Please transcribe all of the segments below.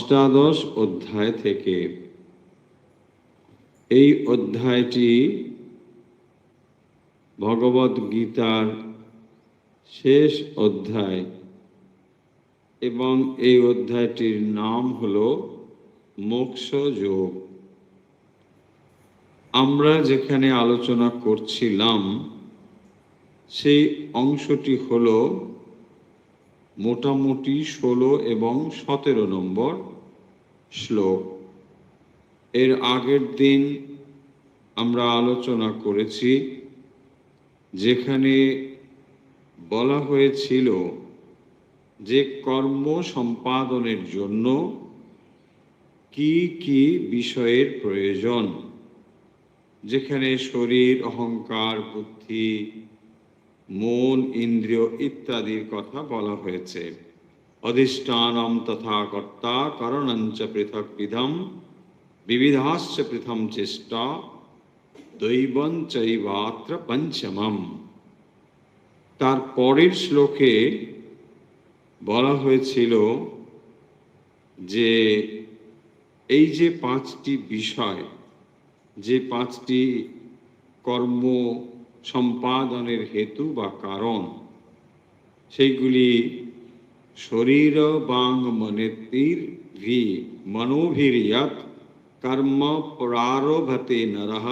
অষ্টাদশ অধ্যায় থেকে। এই অধ্যায়টি ভগবদ্ গীতার শেষ অধ্যায় এবং এই অধ্যায়টির নাম হল মোক্ষযোগ। আমরা যেখানে আলোচনা করছিলাম সেই অংশটি হল মোটামুটি 16 এবং 17 নম্বর শ্লোক। এর আগের দিন আমরা আলোচনা করেছি যেখানে বলা হয়েছিল যে কর্ম সম্পাদনের জন্য কি কি বিষয়ের প্রয়োজন, যেখানে শরীর, অহংকার, বুদ্ধি, মন, ইন্দ্রিয় ইত্যাদির কথা বলা হয়েছে। অধিষ্ঠানম তথা কর্তা কারণঞ্চ পৃথক বিধম বিবিধাশ্চ পৃথম চেষ্টা দৈবং চৈবাত্র পঞ্চমম। তার পরের শ্লোকে বলা হয়েছিল যে এই যে 5টি বিষয়, যে 5টি কর্ম সম্পাদনের হেতু বা কারণ, সেইগুলি শরীর বাং মনেতির ভি মনোভিরিয়ত কর্ম প্রারভতে নরঃ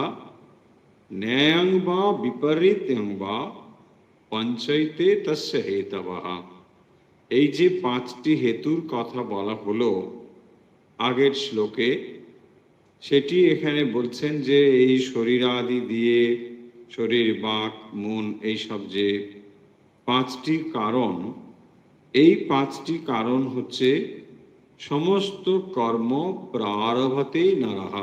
ন্যায়ং বা বিপরীত্যং বা পঞ্চৈতে তস্য হেতবঃ। এই যে 5টি হেতুর কথা বলা হলো আগের শ্লোকে, সেটি এখানে বলছেন যে এই শরীর আদি দিয়ে, শরীর, বাক, মন, এইসব যে 5টি কারণ, এই 5টি কারণ হচ্ছে সমস্ত কর্ম প্রারভতে নরঃ।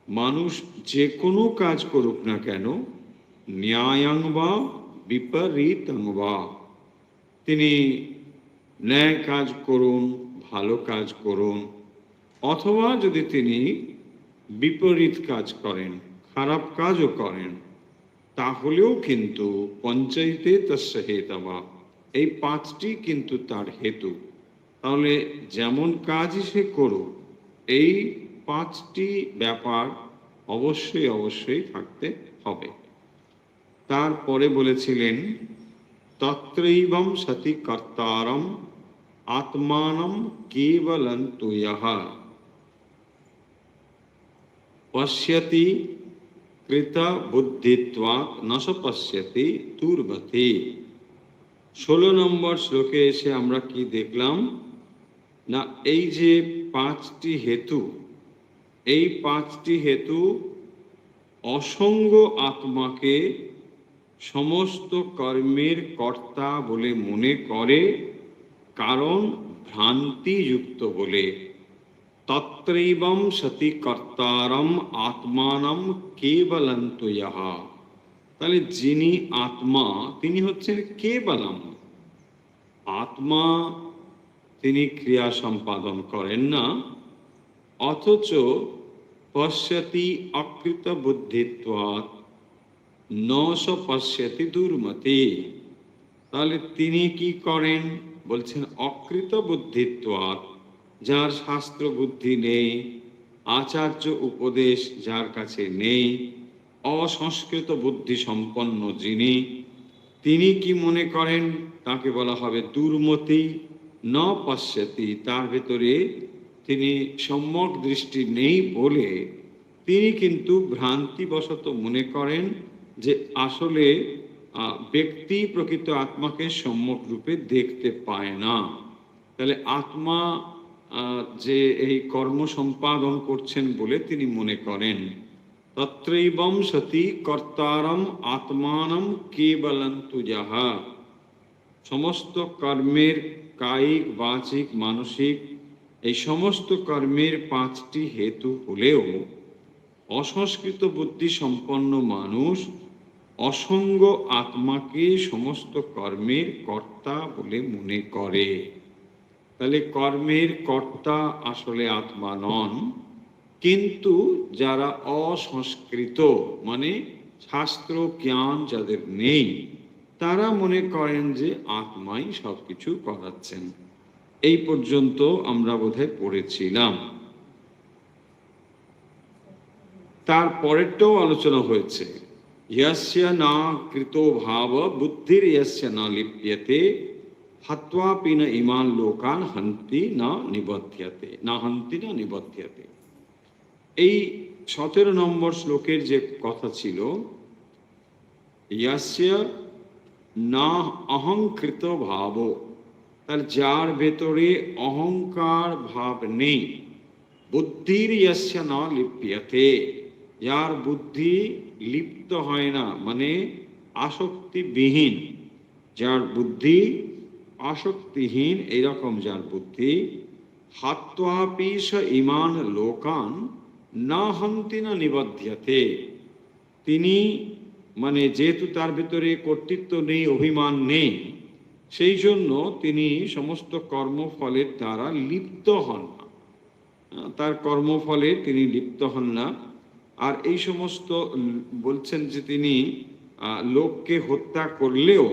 মানুষ যে কোনো কাজ করুক না কেন, ন্যায়ং বা বিপরীতং বা, তিনি ন্যায় কাজ করুন, ভালো কাজ করুন, অথবা যদি তিনি বিপরীত কাজ করেন, খারাপ কাজও করেন, তাহলেও কিন্তু পঞ্চৈতে তস্য হেতবা, এই 5টি কিন্তু তার হেতু। তাহলে যেমন কাজই সে করুক, এই 5টি ব্যাপার অবশ্যই অবশ্যই থাকতে হবে। তারপরে বলেছিলেন তত্রৈবং সতি কর্তারম আত্মানম কেবলং তু ইয়ঃ পশ্যতি কৃত বুদ্ধিত্বাৎ ন স পশ্যতি দুর্গতি। 16 নম্বর শ্লোকে এসে আমরা কি দেখলাম না, এই যে 5টি হেতু, এই 5টি হেতু অসঙ্গ আত্মাকে সমস্ত কর্মের কর্তা বলে মনে করে, কারণ ভ্রান্তিযুক্ত বলে। তত্রৈবং সতি কর্তারম আত্মানম কেবলং তু ইয়ঃ। তাহলে যিনি আত্মা, তিনি হচ্ছেন কেবলম আত্মা, তিনি ক্রিয়া সম্পাদন করেন না, অথচ পশ্যতি অকৃত বুদ্ধিত্বাৎ ন স পশ্যতি দুর্মতি। তাহলে তিনি কি করেন বলছেন, অকৃত বুদ্ধিত্বাৎ, যার শাস্ত্র বুদ্ধি নেই, আচার্য উপদেশ যার কাছে নেই, অসংস্কৃত বুদ্ধি সম্পন্ন যিনি, তিনি কি মনে করেন, তাকে বলা হবে দুর্মতি। ন পশ্যতি, তার ভেতরে তিনি সম্যক দৃষ্টি নেই বলে তিনি কিন্তু ভ্রান্তিবশত মনে করেন যে আসলে ব্যক্তি প্রকৃত আত্মাকে সম্যক রূপে দেখতে পায় না। তাহলে আত্মা যে এই কর্ম সম্পাদন করছেন বলে তিনি মনে করেন। তত্রৈবং সতি কর্তারম আত্মানম কেবলং তু ইয়ঃ। সমস্ত কর্মের কায়িক, বাচিক, মানসিক, এই সমস্ত কর্মের 5টি হেতু হলেও অসংস্কৃত বুদ্ধি সম্পন্ন মানুষ অসঙ্গ আত্মাকে সমস্ত কর্মের কর্তা বলে মনে করে। তাহলে কর্মের কর্তা আসলে আত্মা নন, কিন্তু যারা অসংস্কৃত, মানে শাস্ত্র জ্ঞান যাদের নেই, তারা মনে করেন যে আত্মাই সবকিছু করাচ্ছেন। এই পর্যন্ত আমরা বোধহয় পড়েছিলাম। তারপরেরটাও আলোচনা হয়েছে, यस्य न कृतो भाव बुद्धिर यस्य न लिप्यते हत्वापि न इमान लोकान हन्ति न निबध्यते ना हन्ति न निबध्यते। এই 17 নম্বর শ্লোকের যে কথা ছিল, यस्य না অহংকৃত ভাব, তার যার ভেতরে অহংকার ভাব নেই, বুদ্ধির यस्य न लिप्यते, যার বুদ্ধি লিপ্ত হয় না, মানে আসক্তিবিহীন, যার বুদ্ধি আসক্তিহীন, এইরকম যার বুদ্ধি, হাত্বাপি স ইমান লোকান না হন্তি না নিবধ্যতে, তিনি মানে যেহেতু তার ভিতরে কর্তৃত্ব নেই, অভিমান নেই, সেই জন্য তিনি সমস্ত কর্মফলের দ্বারা লিপ্ত হন না, তার কর্মফলে তিনি লিপ্ত হন না। আর এই সমস্ত বলছেন যে তিনি লোককে হত্যা করলেও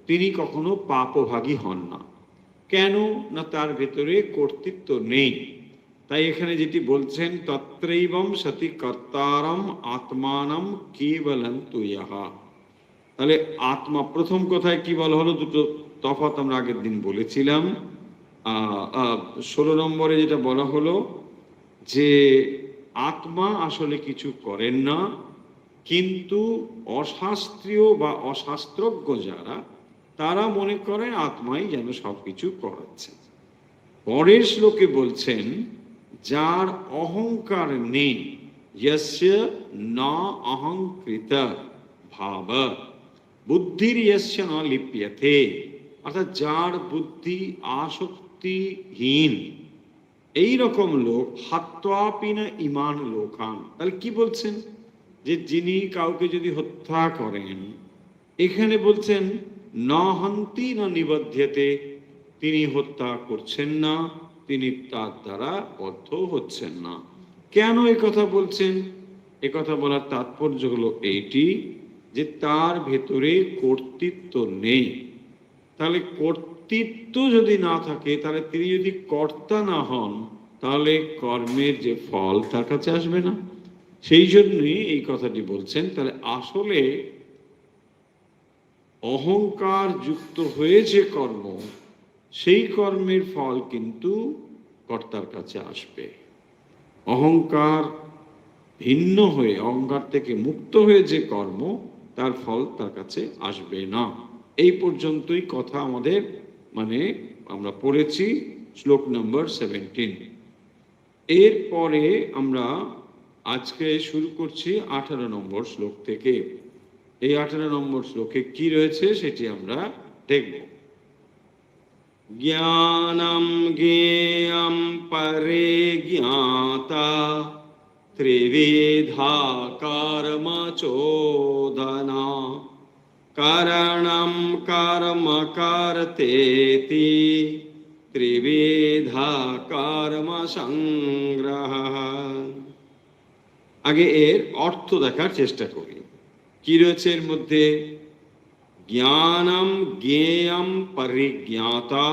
তিনি কখনো পাপভাগী হন না। কেন না তার ভেতরে কর্তৃত্ব নেই। তাই এখানে যেটি বলছেন, তত্রৈবম সতি কর্তারম আত্মানম কেবলন্তু ইহা। তাহলে আত্মা, প্রথম কথায় কি বলা হলো, দুটো তফাৎ আমরা আগের দিন বলেছিলাম। 16 নম্বরে যেটা বলা হলো যে আত্মা আসলে কিছু করেন না, কিন্তু অশাস্ত্রীয় বা অশাস্ত্রজ্ঞ যারা, তারা মনে করেন আত্মাই যেন সবকিছু করাচ্ছে। পরের শ্লোকে বলছেন, যার অহংকার নেই, यस्य न অহংকৃত ভাব বুদ্ধির यस्य न লিপ্যতে, অর্থাৎ যার বুদ্ধি আসক্তিহীন, এই রকম লোক, হাত্বাপিনা ইমান লোকান। তাহলে কি বলছেন, যে যিনি কাউকে যদি হত্যা করেন, এখানে বলছেন না হন্তি না নিবধ্যতে, তিনি হত্যা করছেন না, তিনি তার দ্বারা বদ্ধ হচ্ছেন না। কেন এই কথা বলছেন? এ কথা বলার তাৎপর্য হলো এইটি, যে তার ভেতরে কর্তৃত্ব নেই। তাহলে কর্তৃত্ব যদি না থাকে, তাহলে তিনি যদি কর্তা না হন, তাহলে কর্মের যে ফল তার কাছে আসবে না। সেই জন্যই এই কথাটি বলছেন। তাহলে আসলে অহংকার যুক্ত হয়ে যে কর্ম, সেই কর্মের ফল কিন্তু কর্তার কাছে আসবে। অহংকার ভিন্ন হয়ে, অহংকার থেকে মুক্ত হয়ে যে কর্ম, তার ফল তার কাছে আসবে না। এই পর্যন্তই কথা আমাদের আমরা পড়েছি শ্লোক নম্বর 17। এরপরে আমরা আজকে শুরু করছি 18 নম্বর শ্লোক থেকে। এই 18 নম্বর শ্লোকে কি রয়েছে সেটি আমরা দেখব। জ্ঞানম জ্ঞেয়ম পরে জ্ঞাতা ত্রিবিধা কর্ম চোদনা কারণম কর্ম কর্তেতি ত্রিবিধা কর্ম সংগ্রহ। আগে এর অর্থ দেখার চেষ্টা করি। কি রয়েছে এর মধ্যে? জ্ঞানম জ্ঞেয়ম পরিজ্ঞাতা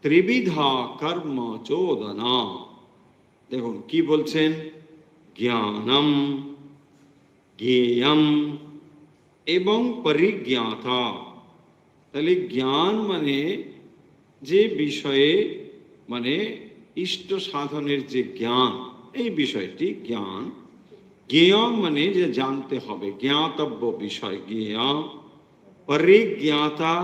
ত্রিবিধা কর্ম চোদনা। দেখুন কি বলছেন, জ্ঞানম জ্ঞেয়ম এবং পরিজ্ঞাতা। তাহলে জ্ঞান মানে যে বিষয়ে, ইষ্ট সাধনের যে জ্ঞান, এই বিষয়টি জ্ঞান। জ্ঞেয় মানে যে জানতে হবে, জ্ঞাতব্য বিষয় জ্ঞেয়। পরিজ্ঞাতা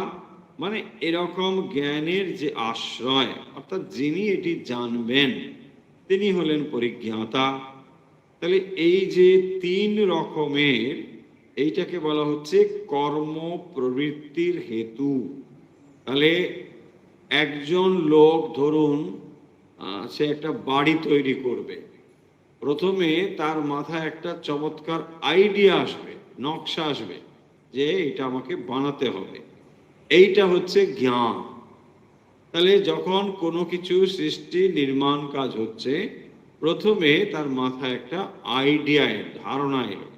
মানে এরকম জ্ঞানের যে আশ্রয়, অর্থাৎ যিনি এটি জানবেন, তিনি হলেন পরিজ্ঞাতা। তাহলে এই যে 3 রকমের, এইটাকে বলা হচ্ছে কর্ম প্রবৃত্তির হেতু। তাহলে একজন লোক ধরুন সে একটা বাড়ি তৈরি করবে, প্রথমে তার মাথায় একটা চমৎকার আইডিয়া আসবে, নকশা আসবে, যে এটা আমাকে বানাতে হবে। এইটা হচ্ছে জ্ঞান। তাহলে যখন কোনো কিছু সৃষ্টি নির্মাণ কাজ হচ্ছে, প্রথমে তার মাথায় একটা আইডিয়া, ধারণা এলো,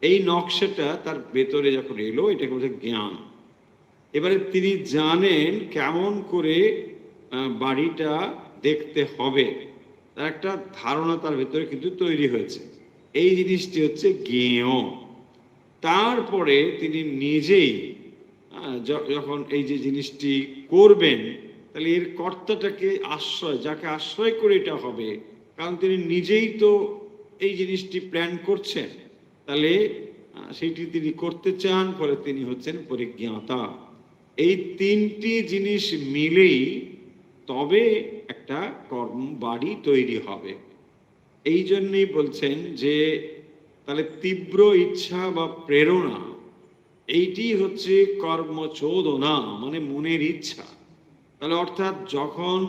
এই নকশাটা তার ভেতরে যখন এলো, এটাকে বলছে জ্ঞান। এবারে তিনি জানেন কেমন করে বাড়িটা দেখতে হবে, তার একটা ধারণা তার ভেতরে কিন্তু তৈরি হয়েছে। এই জিনিসটি হচ্ছে জ্ঞেয়। তারপরে তিনি নিজেই যখন এই যে জিনিসটি করবেন, তাহলে এর কর্তাটাকে আশ্রয়, যাকে আশ্রয় করে এটা হবে, কারণ তিনি নিজেই তো এই জিনিসটি প্ল্যান করছেন, তাহলে সেটি তিনি করতে চান, ফলে তিনি হচ্ছেন পরিজ্ঞাতা। এই তিনটি জিনিস মিলেই তবে একটা কর্ম বাড়ি তৈরি হবে। এই জন্যই বলছেন যে তাহলে তীব্র ইচ্ছা বা প্রেরণা, এইটি হচ্ছে কর্মচোদনা, মানে মনের ইচ্ছা। তাহলে অর্থাৎ যখন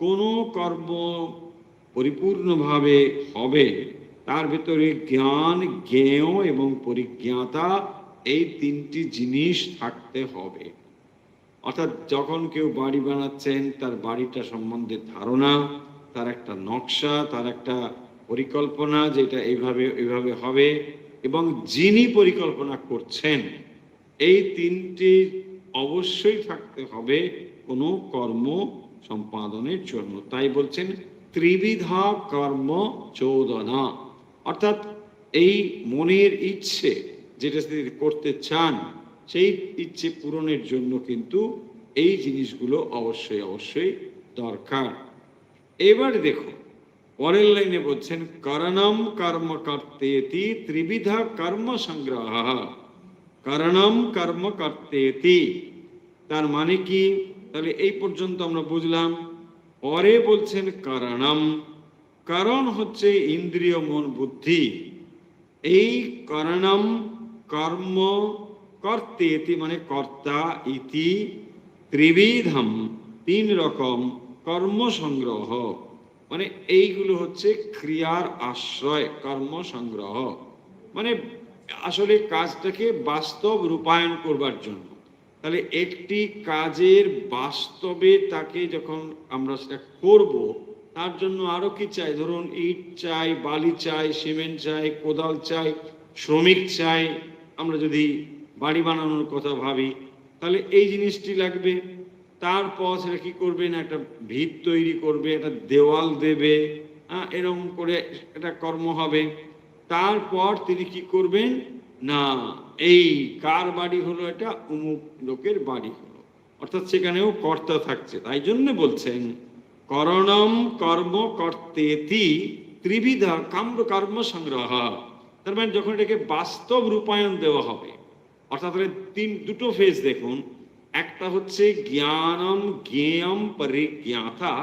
কোনো কর্ম পরিপূর্ণভাবে হবে, তার ভিতরে জ্ঞান, জ্ঞেয় এবং পরিজ্ঞাতা, এই তিনটি জিনিস থাকতে হবে। অর্থাৎ যখন কেউ বাড়ি বানাচ্ছেন, তার বাড়িটা সম্বন্ধে ধারণা, তার একটা নকশা, তার একটা পরিকল্পনা, যেটা এইভাবে হবে, এবং যিনি পরিকল্পনা করছেন, এই তিনটি অবশ্যই থাকতে হবে কোনো কর্ম সম্পাদনের জন্য। তাই বলছেন ত্রিবিধা কর্ম চোদনা, অর্থাৎ এই মনের ইচ্ছে যেটা তিনি করতে চান, সেই ইচ্ছে পূরণের জন্য কিন্তু এই জিনিসগুলো অবশ্যই অবশ্যই দরকার। এবার দেখো পরের লাইনে বলছেন কারণম কর্ম কর্তেতি ত্রিবিধা কর্ম সংগ্রহ। কারণম কর্ম কর্তেতি, তার মানে কি? তাহলে এই পর্যন্ত আমরা বুঝলাম। পরে বলছেন কারণম, কারণ হচ্ছে ইন্দ্রিয়, মন, বুদ্ধি। এই কারণম কর্ম কর্তেতি মানে কর্তা, ইতি ত্রিবিধম তিন রকম কর্ম সংগ্রহ, মানে এইগুলো হচ্ছে ক্রিয়ার আশ্রয়। কর্ম সংগ্রহ মানে আসলে কাজটাকে বাস্তব রূপায়ণ করবার জন্য। তাহলে একটি কাজের বাস্তবে তাকে যখন আমরা সেটা করব, তার জন্য আরো কি চাই? ধরুন ইট চাই, বালি চাই, সিমেন্ট চাই, কোদাল চাই, শ্রমিক চাই। আমরা যদি বাড়ি বানানোর কথা ভাবি, তাহলে এই জিনিসটি লাগবে। তারপর সেটা কি করবেন? একটা ভিত তৈরি করবে, একটা দেওয়াল দেবে, এরকম করে একটা কর্ম হবে। তারপর তিনি কি করবেন না, এই কার বাড়ি হলো? এটা অমুক লোকের বাড়ি হলো, অর্থাৎ সেখানেও কর্তা থাকছে। তাই জন্য বলছেন করণম কর্ম কর্তেতি ত্রিবিধা কর্ম সংগ্রহ। তার মানে যখন এটাকে বাস্তব রূপায়ণ দেওয়া হবে, অর্থাৎ দুটো ফেজ দেখুন। একটা হচ্ছে জ্ঞানম জ্ঞেয়ম পরিজ্ঞাতা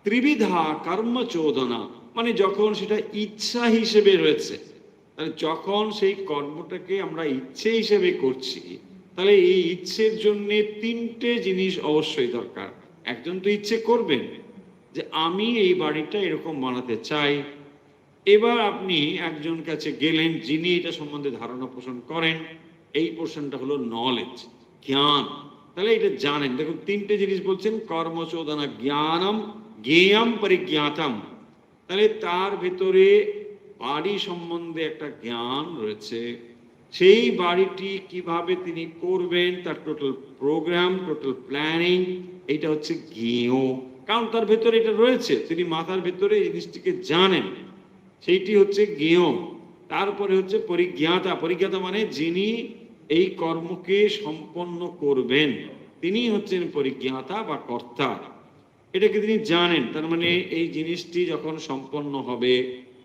ত্রিবিধা কর্ম চোদনা, মানে যখন সেটা ইচ্ছা হিসেবে রয়েছে, তাহলে যখন সেই কর্মটাকে আমরা ইচ্ছে হিসেবে করছি, তাহলে এই ইচ্ছের জন্য তিনটে জিনিস অবশ্যই দরকার। একজন তো ইচ্ছে করবেন যে আমি এই বাড়িটা এরকম বানাতে চাই। এবার আপনি একজন কাছে গেলেন যিনি এটা সম্বন্ধে ধারণা পোষণ করেন। এই পোর্শনটা হলো নলেজ, জ্ঞান। তাহলে এটা জানেন। দেখুন তিনটে জিনিস বলছেন, কর্মচোদনা, জ্ঞানম জ্ঞেয়ম পরিজ্ঞাতম। তাহলে তার ভেতরে বাড়ি সম্বন্ধে একটা জ্ঞান রয়েছে। সেই বাড়িটি কিভাবে তিনি করবেন, তার টোটাল প্রোগ্রাম, টোটাল প্ল্যানিং, এটা হচ্ছে জ্ঞেয়। কারণ তার ভেতরে এটা রয়েছে, তিনি মাথার ভেতরে এই জিনিসটিকে জানেন, সেইটি হচ্ছে জ্ঞেয়। তারপরে হচ্ছে পরিজ্ঞাতা। পরিজ্ঞাতা মানে যিনি এই কর্মকে সম্পন্ন করবেন, তিনি হচ্ছেন পরিজ্ঞাতা বা কর্তা। এটাকে তিনি জানেন। তার মানে এই জিনিসটি যখন সম্পন্ন হবে,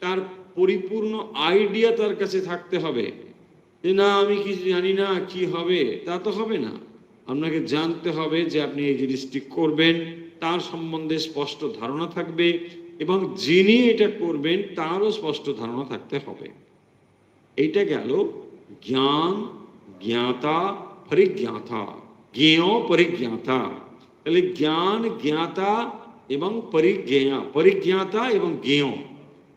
তার পরিপূর্ণ আইডিয়া তার কাছে থাকতে হবে। যে না আমি কিছু জানি না, কি হবে, তা তো হবে না। আপনাকে জানতে হবে যে আপনি এই জিনিসটি করবেন, তার সম্বন্ধে স্পষ্ট ধারণা থাকবে, এবং যিনি এটা করবেন তারও স্পষ্ট ধারণা থাকতে হবে। এইটা গেল জ্ঞান, জ্ঞাতা, পরিজ্ঞাতা, জ্ঞেয় পরিজ্ঞাতা। তাহলে জ্ঞান, জ্ঞাতা এবং পরিজ্ঞাতা এবং জ্ঞেয়,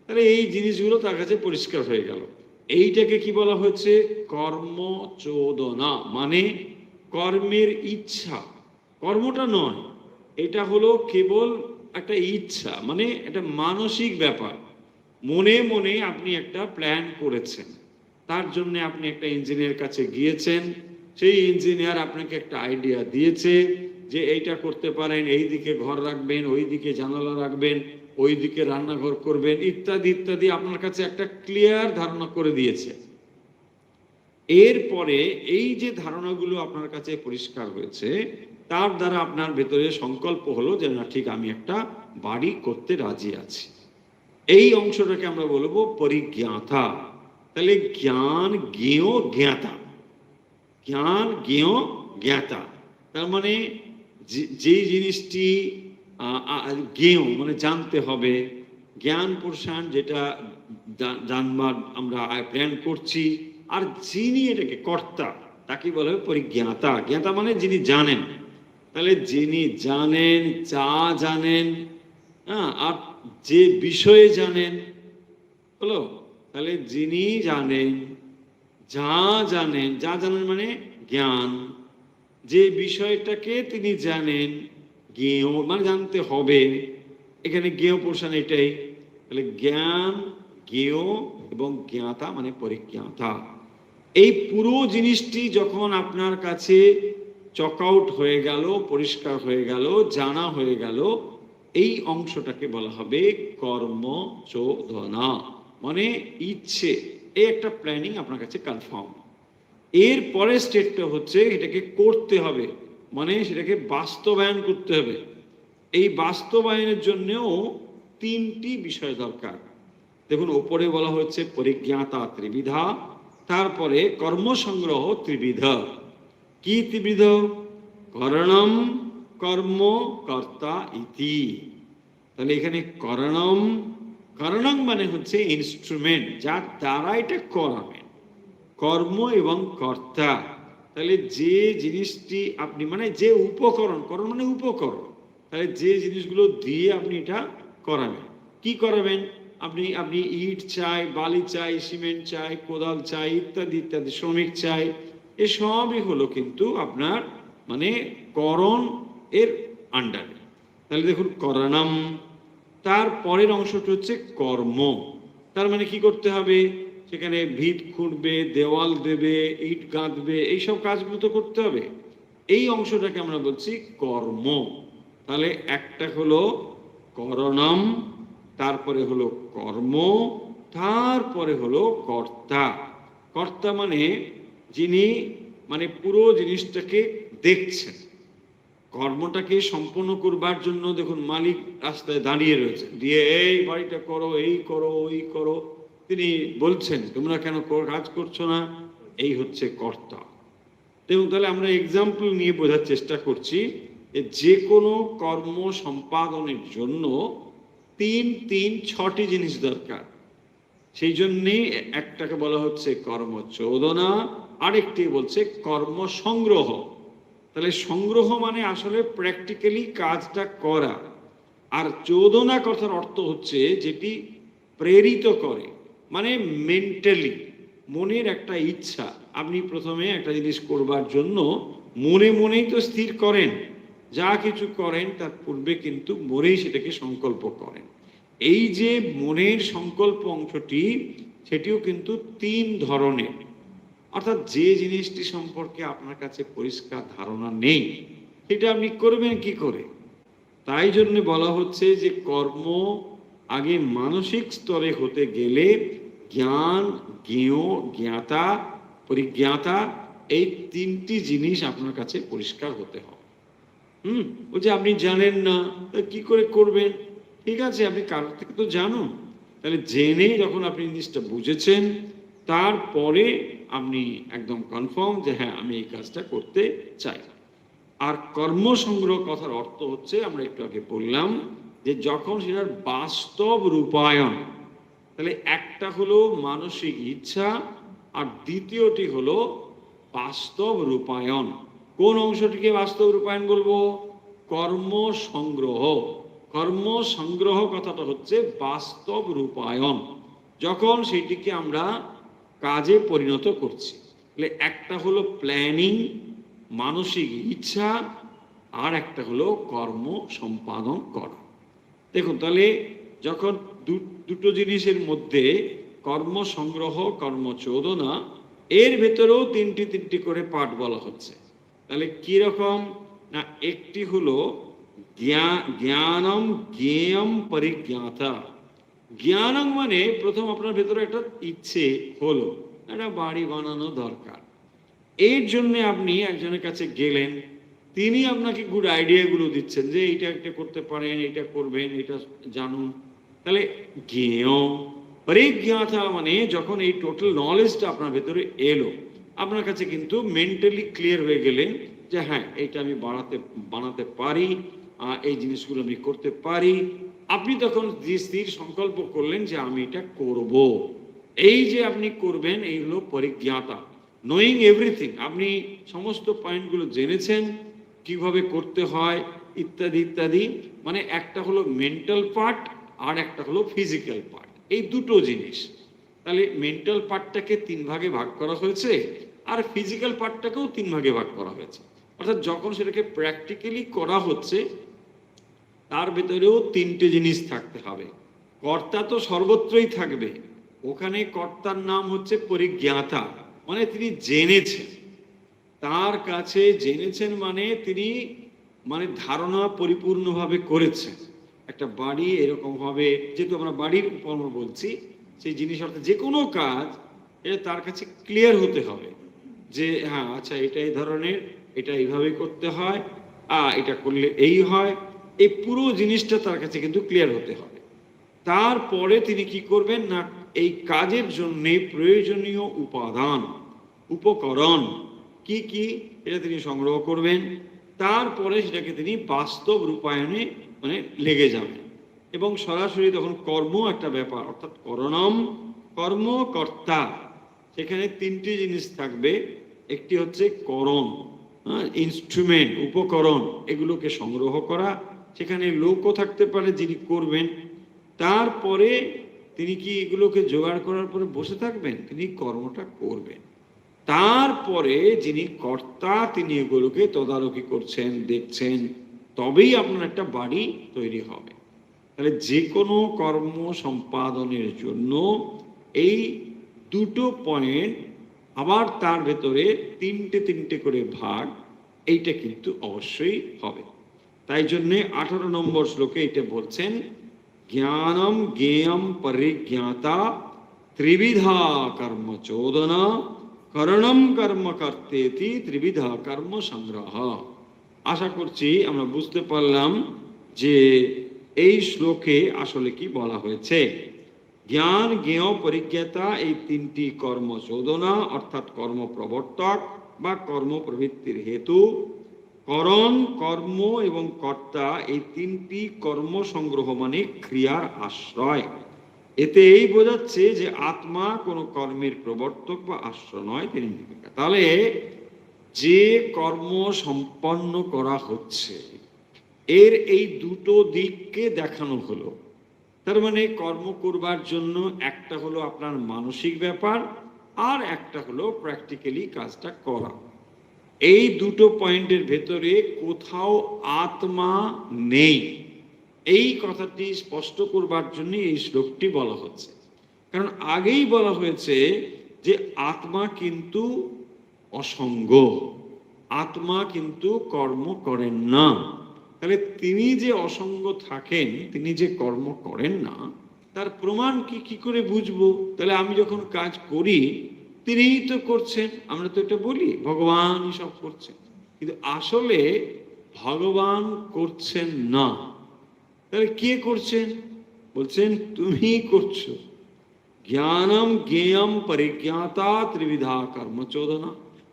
তাহলে এই জিনিসগুলো তার কাছে পরিষ্কার হয়ে গেল। এইটাকে কি বলা হচ্ছে? কর্মচোদনা, মানে কর্মের ইচ্ছা। কর্মটা নয়, এটা হলো কেবল একটা ইচ্ছা, মানে একটা মানসিক ব্যাপার। মনে মনে আপনি একটা প্ল্যান করেছেন, তার জন্য আপনি একটা ইঞ্জিনিয়ার কাছে গিয়েছেন, সেই ইঞ্জিনিয়ার আপনাকে একটা আইডিয়া দিয়েছে, যে এইটা করতে পারেন, এই দিকে ঘর রাখবেন, ওই দিকে জানালা রাখবেন, ওই দিকে রান্নাঘর করবেন, ইত্যাদি ইত্যাদি আপনার কাছে একটা ক্লিয়ার ধারণা করে দিয়েছে। এরপরে এই যে ধারণাগুলো আপনার কাছে পরিষ্কার হয়েছে, তার দ্বারা আপনার ভেতরে সংকল্প হলো যে না, ঠিক আমি একটা বাড়ি করতে রাজি আছি। এই অংশটাকে আমরা বলবো পরিজ্ঞাতা। তাহলে জ্ঞান জ্ঞেয় জ্ঞাতা, জ্ঞান জ্ঞেয় জ্ঞাতা, তার মানে যেই জিনিসটি জ্ঞেয় মানে জানতে হবে, জ্ঞান পোষণ যেটা জানবার আমরা প্ল্যান করছি, আর যিনি এটাকে কর্তা তাকে বলা হয় পরিজ্ঞাতা। জ্ঞাতা মানে যিনি জানেন। তাহলে যিনি জানেন, যা জানেন, হ্যাঁ, আর যে বিষয়ে জানেন হলো, তাহলে যিনি জানেন, যা জানেন, যা জানেন মানে জ্ঞান, যে বিষয়টাকে তিনি জানেন, জ্ঞেয় মানে জানতে হবে, এখানে জ্ঞেয় পোষণ এটাই। তাহলে জ্ঞান জ্ঞেয় এবং জ্ঞাতা মানে পরিজ্ঞাতা। এই পুরো জিনিসটি যখন আপনার কাছে চক আউট হয়ে গেল, পরিষ্কার হয়ে গেল, জানা হয়ে গেল, এই অংশটাকে বলা হবে কর্মচোদনা, মানে ইচ্ছে। এই একটা প্ল্যানিং আপনার কাছে কনফার্ম। এর পরের স্টেটটা হচ্ছে এটাকে করতে হবে, মানে সেটাকে বাস্তবায়ন করতে হবে। এই বাস্তবায়নের জন্যও তিনটি বিষয় দরকার। দেখুন, ওপরে বলা হচ্ছে পরিজ্ঞাতা ত্রিবিধা, তারপরে কর্মসংগ্রহ ত্রিবিধা। কি ত্রিবিধ? করণম কর্ম কর্তা ইতি। তাহলে এখানে করণম, করণম মানে হচ্ছে ইনস্ট্রুমেন্ট, যার দ্বারা এটা করাবেন, কর্ম এবং কর্তা। তাহলে যে জিনিসটি আপনি মানে যে উপকরণ, করণ মানে উপকরণ, তাহলে যে জিনিসগুলো দিয়ে আপনি এটা করাবেন। কি করাবেন? আপনি আপনি ইট চাই, বালি চাই, সিমেন্ট চাই, কোদাল চাই, ইত্যাদি ইত্যাদি, শ্রমিক চাই, এসবই হলো কিন্তু আপনার মানে করণ এর আন্ডারে। তাহলে দেখুন করণম, তার পরের অংশটা হচ্ছে কর্ম। তার মানে কি করতে হবে? সেখানে ভিত খুঁড়বে, দেওয়াল দেবে, ইট গাঁথবে, এইসব কাজগুলো তো করতে হবে। এই অংশটাকে আমরা বলছি কর্ম। তাহলে একটা হলো করণম, তারপরে হলো কর্ম, তারপরে হলো কর্তা। কর্তা মানে যিনি মানে পুরো জিনিসটাকে দেখছেন। কর্মটাকে সম্পন্ন করবার জন্য দেখুন মালিক রাস্তায় দাঁড়িয়ে রয়েছে, দিয়ে এই বাড়িটা করো, এই করো, ওই করো, তিনি বলছেন তোমরা কেন কাজ করছো না? এই হচ্ছে কর্তা। এবং তাহলে আমরা এক্সাম্পল নিয়ে বোঝার চেষ্টা করছি যে কোনো কর্ম সম্পাদনের জন্য ছটি জিনিস দরকার। সেই জন্যেই একটাকে বলা হচ্ছে কর্মচোদনা, আরেকটি বলছে কর্ম সংগ্রহ। তাহলে সংগ্রহ মানে আসলে প্র্যাকটিক্যালি কাজটা করা, আর চোদনা কথার অর্থ হচ্ছে যেটি প্রেরিত করে, মানে মেন্টালি মনের একটা ইচ্ছা। আপনি প্রথমে একটা জিনিস করবার জন্য মনে মনেই তো স্থির করেন, যা কিছু করেন তার পূর্বে কিন্তু মনেই সেটাকে সংকল্প করেন। এই যে মনের সংকল্প অংশটি, সেটিও কিন্তু তিন ধরনের। অর্থাৎ যে জিনিসটি সম্পর্কে আপনার কাছে পরিষ্কার ধারণা নেই, সেটা আপনি করবেন কি করে? তাই জন্য বলা হচ্ছে যে কর্ম আগে মানসিক স্তরে হতে গেলে জ্ঞান জ্ঞেয় জ্ঞাতা পরিজ্ঞাতা, এই তিনটি জিনিস আপনার কাছে পরিষ্কার হতে হবে। ওই যে আপনি জানেন না, কি করে করবেন? ঠিক আছে, আপনি কারোর থেকে তো জানুন। তাহলে জেনে যখন আপনি জিনিসটা বুঝেছেন, তারপরে আপনি একদম কনফার্ম যে হ্যাঁ আমি এই কাজটা করতে চাই। আর কর্মসংগ্রহ কথার অর্থ হচ্ছে, আমরা একটু আগে বললাম যে যখন সেটার বাস্তব রূপায়ণ। তাহলে একটা হলো মানসিক ইচ্ছা, আর দ্বিতীয়টি হলো বাস্তব রূপায়ণ। কোন অংশটিকে বাস্তব রূপায়ণ বলবো? কর্ম সংগ্রহ। কর্ম সংগ্রহ কথাটা হচ্ছে বাস্তব রূপায়ণ, যখন সেটিকে আমরা কাজে পরিণত করছি। তাহলে একটা হলো প্ল্যানিং, মানসিক ইচ্ছা, আর একটা হলো কর্ম সম্পাদন করা। দেখুন, তাহলে যখন দুটো জিনিসের মধ্যে কর্ম সংগ্রহ, কর্মচোদনা, এর ভেতরেও তিনটি করে পাঠ বলা হচ্ছে। তাহলে কি রকম? না, একটি হলো জ্ঞানম জ্ঞেয়ম পরিজ্ঞাতা। জ্ঞানম মানে প্রথম আপনার ভেতরে একটা ইচ্ছে হলো, একটা বাড়ি বানানো দরকার, এর জন্য আপনি একজনের কাছে গেলেন, তিনি আপনাকে গুড আইডিয়াগুলো দিচ্ছেন যে এইটা একটা করতে পারেন, এটা করবেন, এটা জানুন। তাহলে জ্ঞেয় পরিজ্ঞাতা মানে যখন এই টোটাল নলেজটা আপনার ভেতরে এলো, আপনার কাছে কিন্তু মেন্টালি ক্লিয়ার হয়ে গেলেন যে হ্যাঁ এইটা আমি বানাতে পারি, এই জিনিসগুলো আমি করতে পারি। আপনি তখন স্থির সংকল্প করলেন যে আমি এটা করব। এই যে আপনি করবেন এই হলো পরিজ্ঞাতা, নোয়িং এভরিথিং। আপনি সমস্ত পয়েন্টগুলো জেনেছেন, কিভাবে করতে হয় ইত্যাদি ইত্যাদি। মানে একটা হলো মেন্টাল পার্ট আর একটা হলো ফিজিক্যাল পার্ট, এই দুটো জিনিস। তাহলে মেন্টাল পার্টটাকে 3 ভাগে ভাগ করা হয়েছে, আর ফিজিক্যাল পার্টটাকেও 3 ভাগে ভাগ করা হয়েছে। অর্থাৎ যখন সেটাকে প্র্যাকটিক্যালি করা হচ্ছে, তার ভেতরেও 3টে জিনিস থাকতে হবে। কর্তা তো সর্বত্রই থাকবে, ওখানে কর্তার নাম হচ্ছে পরিজ্ঞাতা, মানে তিনি জেনেছেন। তার কাছে জেনেছেন মানে তিনি মানে ধারণা পরিপূর্ণভাবে করেছেন। একটা বাড়ি এরকম ভাবে, যেহেতু আমরা বাড়ির উপর বলছি, সেই জিনিস অর্থাৎ যে কোনো কাজ এটা তার কাছে ক্লিয়ার হতে হবে যে হ্যাঁ আচ্ছা এটা এই ধরনের, এটা এইভাবে করতে হয়, এটা করলে এই হয়। এই পুরো জিনিসটা তার কাছে কিন্তু ক্লিয়ার হতে হবে। তারপরে তিনি কি করবেন না, এই কাজের জন্য প্রয়োজনীয় উপাদান উপকরণ কি কি এটা তিনি সংগ্রহ করবেন। তারপরে সেটাকে তিনি বাস্তব রূপায়ণে মানে লেগে যাবেন। এবং সরাসরি তখন কর্ম একটা ব্যাপার, অর্থাৎ করণম, কর্মকর্তা। সেখানে 3টি জিনিস থাকবে। একটি হচ্ছে করণ, ইনস্ট্রুমেন্ট, উপকরণ, এগুলোকে সংগ্রহ করা। সেখানে লোকও থাকতে পারে যিনি করবেন। তারপরে তিনি কি এগুলোকে জোগাড় করার পরে বসে থাকবেন, তিনি কর্মটা করবেন। তারপরে যিনি কর্তা তিনি এগুলোকে তদারকি করছেন, দেখছেন, তবেই আপনার একটা বাড়ি তৈরি হবে। তাহলে যে কোনো কর্ম সম্পাদনের জন্য এই দুটো পয়েন্ট, আবার তার ভেতরে 3টে করে ভাগ, এইটা কিন্তু অবশ্যই হবে। তাই জন্যে 18 নম্বর শ্লোকে এটা বলছেন, জ্ঞানম জ্ঞেয়ম পরিজ্ঞাতা ত্রিবিধা কর্ম চোদনা করণম কর্ম কর্তেতি ত্রিবিধা কর্ম সংগ্রহ। আশা করছি আমরা বুঝতে পারলাম যে এই শ্লোকে আসলে কি বলা হয়েছে। জ্ঞান জ্ঞেয় পরিজ্ঞাতা এই 3টি কর্ম চোদনা অর্থাৎ কর্ম প্রবর্তক বা কর্ম প্রবৃত্তির হেতু, করণ কর্ম এবং কর্তা এই 3টি কর্ম সংগ্রহ মানে ক্রিয়ার আশ্রয়। এতে এই বোঝাচ্ছে যে আত্মা কোনো কর্মের প্রবর্তক বা আশ্রয় নয়, তিনি নির্বিকার। তাহলে যে কর্ম সম্পন্ন করা হচ্ছে এর এই দুটো দিককে দেখানো হলো। তার মানে কর্ম করবার জন্য একটা হলো আপনার মানসিক ব্যাপার, আর একটা হলো প্র্যাকটিক্যালি কাজটা করা। এই দুটো পয়েন্টের ভেতরে কোথাও আত্মা নেই, এই কথাটি স্পষ্ট করবার জন্য এই শ্লোকটি বলা হচ্ছে। কারণ আগেই বলা হয়েছে যে আত্মা কিন্তু অসঙ্গ, আত্মা কিন্তু কর্ম করেন না। তাহলে তিনি যে অসঙ্গ থাকেন, তিনি যে কর্ম করেন না, তার প্রমাণ কি করে বুঝবো? তাহলে আমি যখন কাজ করি তিনিই তো করছেন, আমরা তো এটা বলি ভগবানই সব করছেন, কিন্তু আসলে ভগবান করছেন না। তাহলে কে করছেন? বলছেন তুমি করছো। জ্ঞানম জ্ঞেয়ম পরিজ্ঞাতা ত্রিবিধা কর্মচোদনা।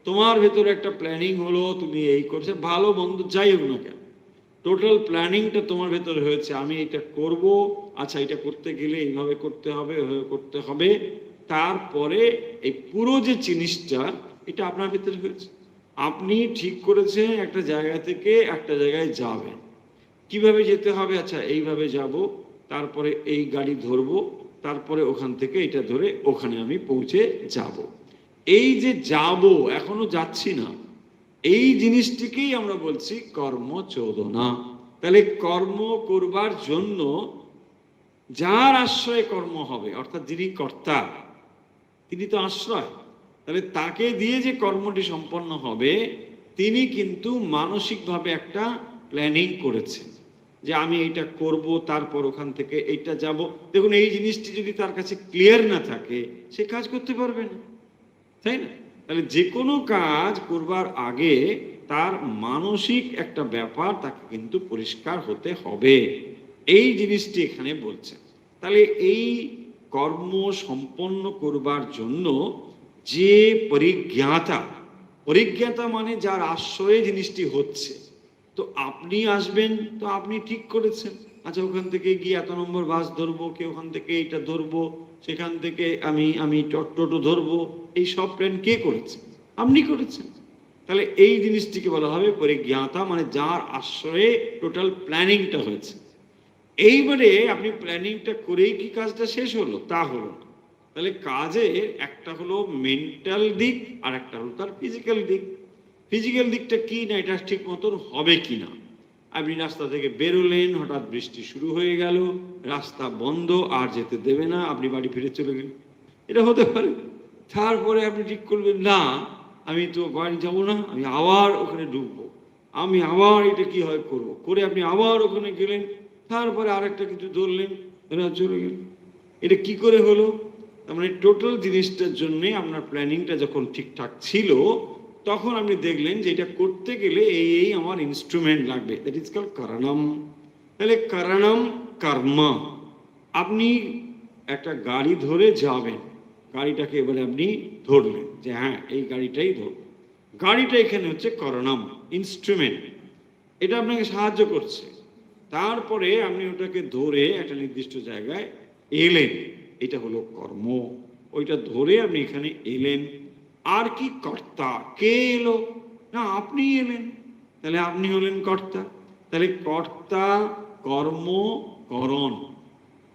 তোমার ভেতরে একটা প্ল্যানিং হলো, তুমি এই করছে, ভালো মন্দ যাই হোক না কেন, টোটাল প্ল্যানিংটা তোমার ভেতরে হয়েছে, আমি এটা করব, আচ্ছা এটা করতে গেলে এইভাবে করতে হবে, ওইভাবে করতে হবে। তারপরে এই পুরো যে জিনিসটা এটা আপনার ভেতরে হয়েছে। আপনি ঠিক করেছেন একটা জায়গা থেকে একটা জায়গায় যাবেন, কিভাবে যেতে হবে, আচ্ছা এইভাবে যাব, তারপরে এই গাড়ি ধরবো, তারপরে ওখান থেকে এটা ধরে ওখানে আমি পৌঁছে যাব। এই যে যাব, এখনো যাচ্ছি না, এই জিনিসটিকেই আমরা বলছি কর্মচোদনা। তাহলে কর্ম করবার জন্য যার আশ্রয়ে কর্ম হবে, অর্থাৎ যিনি কর্তা তিনি তো আশ্রয়, তাহলে তাকে দিয়ে যে কর্মটি সম্পন্ন হবে তিনি কিন্তু মানসিকভাবে একটা প্ল্যানিং করেছেন যে আমি এটা করব, তারপর ওখান থেকে এইটা যাব। দেখুন, এই জিনিসটি যদি তার কাছে ক্লিয়ার না থাকে, সে কাজ করতে পারবে না, তাই না? তাহলে যে কোনো কাজ করবার আগে তার মানসিক একটা ব্যাপার তাকে কিন্তু পরিষ্কার হতে হবে, এই জিনিসটি এখানে বলছেন। তাহলে এই কর্ম সম্পন্ন করবার জন্য যে পরিজ্ঞাতা, পরিজ্ঞাতা মানে যার আশ্রয়ে জিনিসটি হচ্ছে, তো আপনি আসবেন, তো আপনি ঠিক করেছেন, আচ্ছা ওখান থেকে গিয়ে এত নম্বর বাস ধরবো, কি ওখান থেকে এইটা ধরবো, সেখান থেকে আমি আমি টোটো ধরবো, এই সব প্ল্যান কে করেছে? আপনি করেছেন। তাহলে এই জিনিসটিকে বলা হবে পরিজ্ঞাতা, মানে যার আশ্রয়ে টোটাল প্ল্যানিংটা হয়েছে। এইবারে আপনি প্ল্যানিংটা করেই কি কাজটা শেষ হলো? তা হলো না। তাহলে কাজের একটা হলো মেন্টাল দিক, আর একটা হলো তার ফিজিক্যাল দিক। ফিজিক্যাল দিকটা কি না, এটা ঠিক মতন হবে কি না। আপনি রাস্তা থেকে বেরোলেন, হঠাৎ বৃষ্টি শুরু হয়ে গেল, রাস্তা বন্ধ, আর যেতে দেবে না, আপনি বাড়ি ফিরে চলে গেলেন, এটা হতে পারে। তারপরে আপনি ঠিক করবেন, না আমি তো বাড়ি যাব না, আমি আবার ওখানে ঢুকবো, আমি আবার এটা কি হয় করবো, করে আপনি আবার ওখানে গেলেন, তারপরে আরেকটা কিছু ধরলেন, এরা চলে গেলেন। এটা কি করে হলো? তার মানে টোটাল জিনিসটার জন্য আপনার প্ল্যানিংটা যখন ঠিকঠাক ছিল, তখন আপনি দেখলেন যে এটা করতে গেলে এই এই আমার ইনস্ট্রুমেন্ট লাগবে, দ্যাট ইজ কল্ড কারণম। তাহলে কারণম কর্ম। আপনি একটা গাড়ি ধরে যাবেন, গাড়িটাকে এবারে আপনি ধরলেন যে হ্যাঁ এই গাড়িটাই ধরব, গাড়িটা এখানে হচ্ছে করণম, ইনস্ট্রুমেন্ট, এটা আপনাকে সাহায্য করছে। তারপরে আপনি ওটাকে ধরে একটা নির্দিষ্ট জায়গায় এলেন, এটা হলো কর্ম। ওইটা ধরে আপনি এখানে এলেন। আর কি কর্তা? কে এলো? না আপনি এলেন, তাহলে আপনি হলেন কর্তা। তাহলে কর্তা, কর্ম, করণ,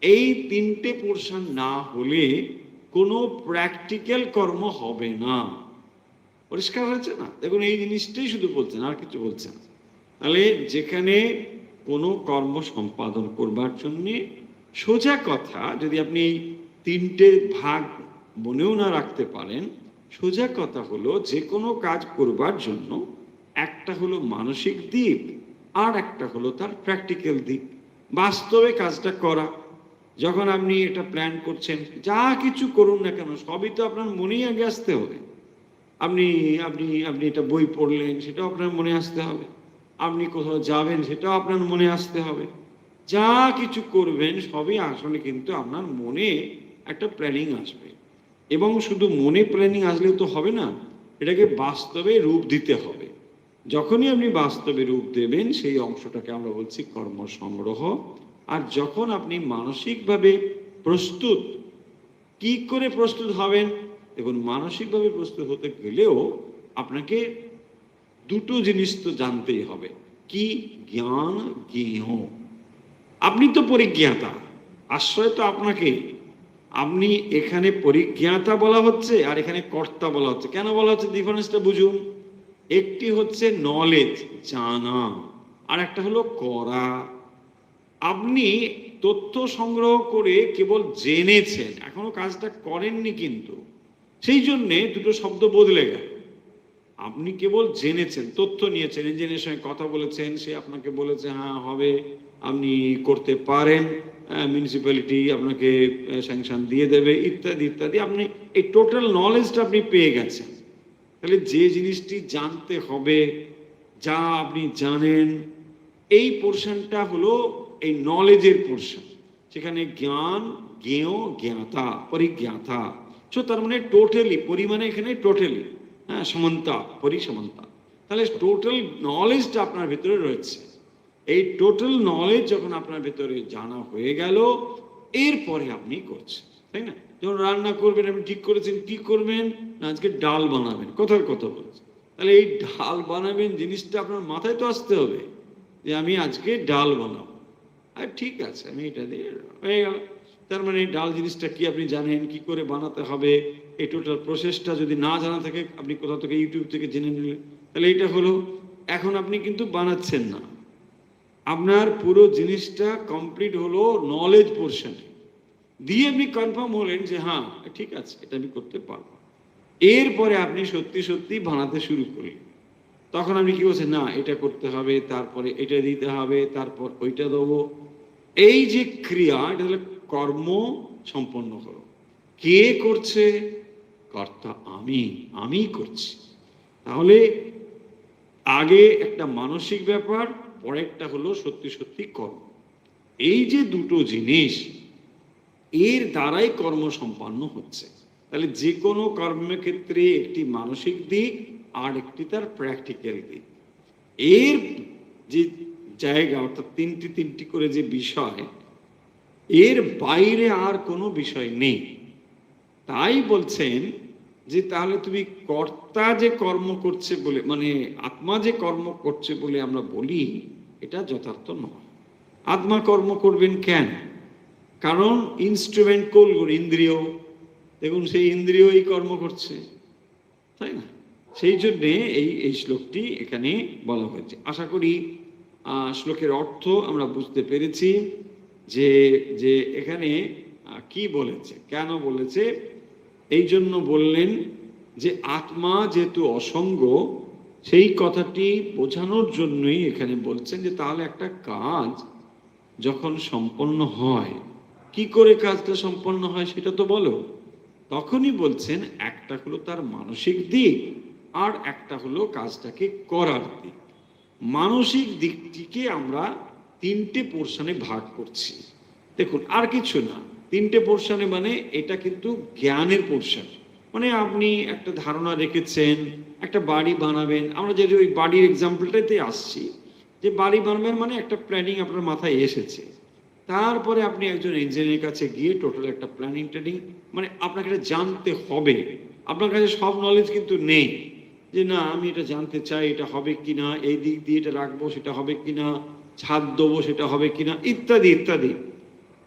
এই তিনটে পোর্শন না হলে কোনো প্র্যাকটিক্যাল কর্ম হবে না। পরিষ্কার হয়েছে না? দেখুন, এই জিনিসটাই শুধু বলছেন, আর কিছু বলছেন। তাহলে যেখানে কোনো কর্ম সম্পাদন করবার জন্যে, সোজা কথা, যদি আপনি এই তিনটে ভাগ মনেও না রাখতে পারেন, সোজা কথা হলো যে কোনো কাজ করবার জন্য একটা হলো মানসিক দিক, আর একটা হলো তার প্র্যাকটিক্যাল দিক, বাস্তবে কাজটা করা। যখন আপনি এটা প্ল্যান করছেন, যা কিছু করুন না কেন, সবই তো আপনার মনেই আগে আসতে হবে। আপনি আপনি আপনি এটা বই পড়লেন, সেটাও আপনার মনে আসতে হবে। আপনি কোথাও যাবেন, সেটাও আপনার মনে আসতে হবে। যা কিছু করবেন সবই আসলে কিন্তু আপনার মনে একটা প্ল্যানিং আসবে। এবং শুধু মনে প্ল্যানিং আসলেও তো হবে না, এটাকে বাস্তবে রূপ দিতে হবে। যখনই আপনি বাস্তবে রূপ দেবেন, সেই অংশটাকে আমরা বলছি কর্ম সংগ্রহ। আর যখন আপনি মানসিকভাবে প্রস্তুত, কি করে প্রস্তুত হবেন? দেখুন, মানসিকভাবে প্রস্তুত হতে গেলেও আপনাকে দুটো জিনিস তো জানতেই হবে। কি? জ্ঞান, জ্ঞেয়। আপনি তো পরিজ্ঞাতা, আশ্রয় তো আপনাকে। আপনি এখানে পরিজ্ঞাতা বলা হচ্ছে, আর এখানে কর্তা বলা হচ্ছে। কেন বলা হচ্ছে? ডিফারেন্সটা বুঝুন। একটি হচ্ছে নলেজ, জানা, আর একটা হলো করা। আপনি তথ্য সংগ্রহ করে কেবল জেনেছেন, এখনো কাজটা করেননি, কিন্তু সেই জন্যে দুটো শব্দ বদলে গেল। আপনি কেবল জেনেছেন, তথ্য নিয়েছেন, ইঞ্জিনিয়ারের সঙ্গে কথা বলেছেন, সে আপনাকে বলেছে হ্যাঁ হবে, আপনি করতে পারেন, মিউনিসিপ্যালিটি আপনাকে স্যাংশন দিয়ে দেবে, ইত্যাদি ইত্যাদি। আপনি এই টোটাল নলেজটা আপনি পেয়ে গেছেন। তাহলে যে জিনিসটি জানতে হবে, যা আপনি জানেন, এই পোর্শনটা হলো এই নলেজের পোর্শন। সেখানে জ্ঞান, জ্ঞেয়, জ্ঞাতা, পরিজ্ঞাতা। সো তার মানে টোটালি, পরিমাণে এখানে টোটালি, হ্যাঁ, সমান্তা, পরিসমান্তা। তাহলে টোটাল নলেজটা আপনার ভেতরে রয়েছে। এই টোটাল নলেজ যখন আপনার ভেতরে জানা হয়ে গেল, এরপরে আপনি করছেন, তাই না? যখন রান্না করবেন, আপনি ঠিক করেছেন কি করবেন, না আজকে ডাল বানাবেন, কথার কথা বলছেন। তাহলে এই ডাল বানাবেন জিনিসটা আপনার মাথায় তো আসতে হবে যে আমি আজকে ডাল বানাবো। আর ঠিক আছে, আমি এটা দিয়ে হয়ে গেল। তার মানে ডাল জিনিসটা কি আপনি জানেন, কি করে বানাতে হবে। এই টোটাল প্রসেসটা যদি না জানা থাকে, আপনি কোথাও থেকে ইউটিউব থেকে জেনে নিলেন, তাহলে এটা হলো। এখন আপনি কিন্তু বানাচ্ছেন না, আপনার পুরো জিনিসটা কমপ্লিট হলো নলেজ পোর্শন দিয়ে। আপনি কনফার্ম হলেন যে হ্যাঁ ঠিক আছে, এটা আমি করতে পারবো। এরপরে আপনি সত্যি সত্যি বানাতে শুরু করলেন। তখন আপনি কি বলছেন, না এটা করতে হবে, তারপরে এটা দিতে হবে, তারপর ওইটা দেবো। এই যে ক্রিয়া, এটা হলো কর্ম সম্পন্ন হলো। কে করছে? কর্তা আমি করছি। তাহলে আগে একটা মানসিক ব্যাপার, পরেরটা হলো সত্যি সত্যি কর্ম। এই যে দুটো জিনিস, এর দ্বারাই কর্ম সম্পন্ন হচ্ছে। তাহলে যে কোনো কর্মক্ষেত্রে একটি মানসিক দিক আর একটি তার প্র্যাকটিক্যাল দিক। এর যে জায়গা, অর্থাৎ তিনটি করে যে বিষয়, এর বাইরে আর কোনো বিষয় নেই। তাই বলছেন যে তাহলে তুমি কর্তা যে কর্ম করছে বলে, মানে আত্মা যে কর্ম করছে বলে আমরা বলি, এটা যথার্থ নয়। আত্মা কর্ম করবেন কেন? কারণ ইনস্ট্রুমেন্ট কোনগুলো? ইন্দ্রিয়। দেখুন, সেই ইন্দ্রিয়ই কর্ম করছে, তাই না? সেই জন্যে এই শ্লোকটি এখানে বলা হয়েছে। আশা করি শ্লোকের অর্থ আমরা বুঝতে পেরেছি, যে যে এখানে কি বলেছে, কেন বলেছে। এই জন্য বললেন যে আত্মা যেহেতু অসঙ্গ, সেই কথাটি বোঝানোর জন্যই এখানে বলছেন যে তাহলে একটা কাজ যখন সম্পন্ন হয়, কি করে কাজটা সম্পন্ন হয় সেটা তো বলো। তখনই বলছেন একটা হলো তার মানসিক দিক, আর একটা হলো কাজটাকে করার দিক। মানসিক দিকটিকে আমরা তিনটে পোর্শনে ভাগ করছি। দেখুন, আর কিছু না, তিনটে পোর্শনে মানে এটা কিন্তু জ্ঞানের পোর্শন। মানে আপনি একটা ধারণা রেখেছেন, একটা বাড়ি বানাবেন। আমরা যদি ওই বাড়ির এক্সাম্পলটাতে আসছি, যে বাড়ি বানাবেন মানে একটা প্ল্যানিং আপনার মাথায় এসেছে। তারপরে আপনি একজন ইঞ্জিনিয়ারের কাছে গিয়ে টোটাল একটা প্ল্যানিং ট্রেনিং, মানে আপনাকে এটা জানতে হবে। আপনার কাছে সব নলেজ কিন্তু নেই, যে না আমি এটা জানতে চাই, এটা হবে কিনা, এই দিক দিয়ে এটা রাখবো সেটা হবে কিনা, ছাদ দেবো সেটা হবে কিনা, ইত্যাদি ইত্যাদি।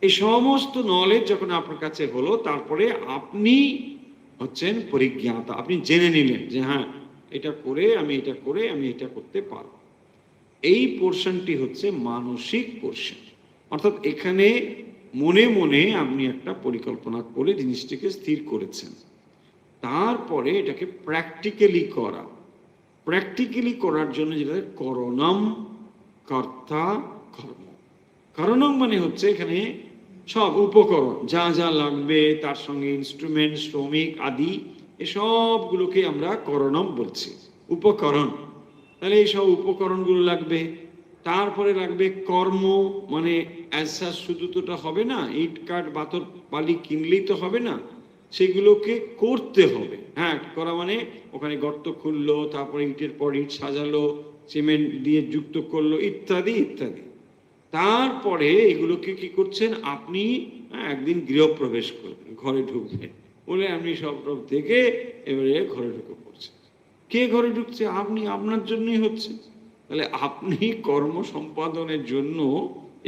এই সমস্ত নলেজ যখন আপনার কাছে হলো, তারপরে আপনি হচ্ছেন পরিজ্ঞাতা। আপনি জেনে নিলেন যে হ্যাঁ, এটা করে আমি এটা করতে পারবো। এই পোর্শনটি হচ্ছে মানসিক পোর্শন। অর্থাৎ এখানে মনে মনে আপনি একটা পরিকল্পনা করে জিনিসটিকে স্থির করেছেন। তারপরে এটাকে প্র্যাকটিক্যালি করা। প্র্যাকটিক্যালি করার জন্য যেটা করণম, কর্তা কর্ম। করণম মানে হচ্ছে এখানে সব উপকরণ যা যা লাগবে, তার সঙ্গে ইনস্ট্রুমেন্ট, শ্রমিক আদি, এসবগুলোকে আমরা করণম বলছি, উপকরণ। তাহলে এই সব উপকরণগুলো লাগবে। তারপরে লাগবে কর্ম, মানে অ্যাসা শুধু তোটা হবে না, ইট কাঠ পাথর বালি কিনলেই তো হবে না, সেগুলোকে করতে হবে। হ্যাঁ, করা মানে ওখানে গর্ত খুললো, তারপরে ইটের পর ইট সাজালো, সিমেন্ট দিয়ে যুক্ত করলো, ইত্যাদি ইত্যাদি। তারপরে এগুলোকে কি করছেন আপনি? একদিন গৃহপ্রবেশ করবেন, ঘরে ঢুকবেন, বলে আপনি সব দেখে এবারে ঘরে ঢুকে পড়ছেন। কে ঘরে ঢুকছে? আপনি, আপনার জন্যই হচ্ছে। তাহলে আপনি কর্ম সম্পাদনের জন্য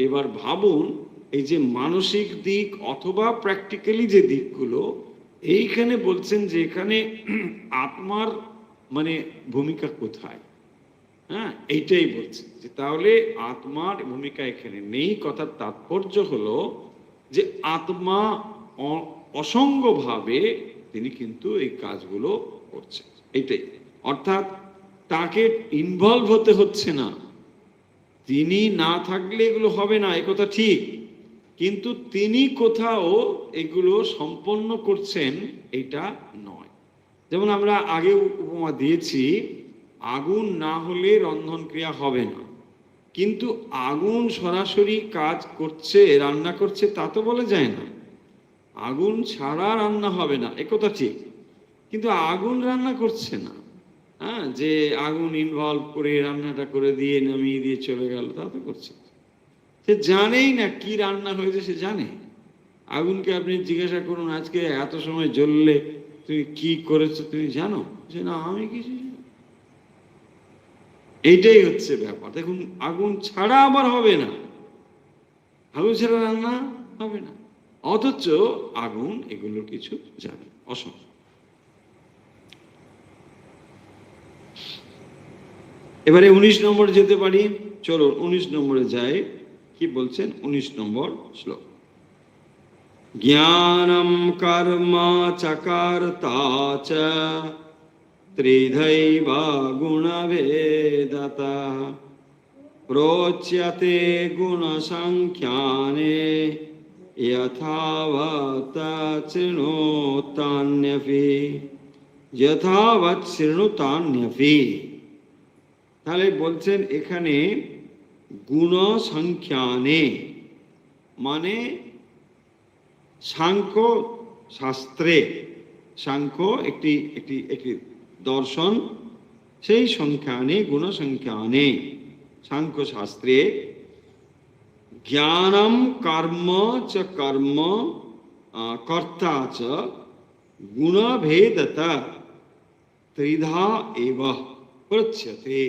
এবার ভাবুন, এই যে মানসিক দিক অথবা প্র্যাকটিক্যালি যে দিকগুলো, এইখানে বলছেন যে এখানে আত্মার মানে ভূমিকা কোথায়। হ্যাঁ, এইটাই বলছে যে তাহলে আত্মার ভূমিকা এখানে নেই। কথার তাৎপর্য হলো যে আত্মা অসঙ্গভাবে তিনি কিন্তু এই কাজগুলো করছেন, এইটাই। অর্থাৎ তাকে ইনভলভ হতে হচ্ছে না। তিনি না থাকলে এগুলো হবে না, একথা ঠিক, কিন্তু তিনি কোথাও এগুলো সম্পন্ন করছেন এটা নয়। যেমন আমরা আগে উপমা দিয়েছি, আগুন না হলে রন্ধন ক্রিয়া হবে না, কিন্তু আগুন সরাসরি কাজ করছে, রান্না করছে, তা তো বলা যায় না। আগুন ছাড়া রান্না হবে না, একথা ঠিক, কিন্তু আগুন রান্না করছে না। হ্যাঁ, যে আগুন ইনভলভ করে রান্নাটা করে দিয়ে নামিয়ে দিয়ে চলে গেল, তা তো করছে। সে জানেই না কি রান্না হয়েছে, সে জানে। আগুনকে আপনি জিজ্ঞাসা করুন, আজকে এত সময় জ্বললে তুমি কি করেছো, তুমি জানো? যে না, আমি কিছু জানি। এইটাই হচ্ছে ব্যাপার। দেখুন, আগুন ছাড়া আবার হবে না, আগুন ছাড়া রান্না হবে না, অথচ আগুন এগুলো কিছু জানে, অসম্ভব। এবারে 19 নম্বরে যেতে পারি, চলো 19 নম্বরে যাই। কি বলছেন 19 নম্বর শ্লোক? জ্ঞানম কর্ম চকার্তা চ ত্রিধৈব গুণভেদতঃ प्रोच्यते गुणसंख्याने यथावत् शृणुतान्यपि যথাবৎ শৃণুতান্যপি। তাহলে বলছেন এখানে গুণ সংখ্যানে, মানে সাংখ্য শাস্ত্রে, সাংখ্য একটি একটি একটি দর্শন, সেই সংখ্যানে গুণ সংখ্যানে সাংখ্য শাস্ত্রে জ্ঞানম কর্ম চ কর্ম কর্তা চ গুণভেদতা ত্রিধা এব প্রচ্যতে।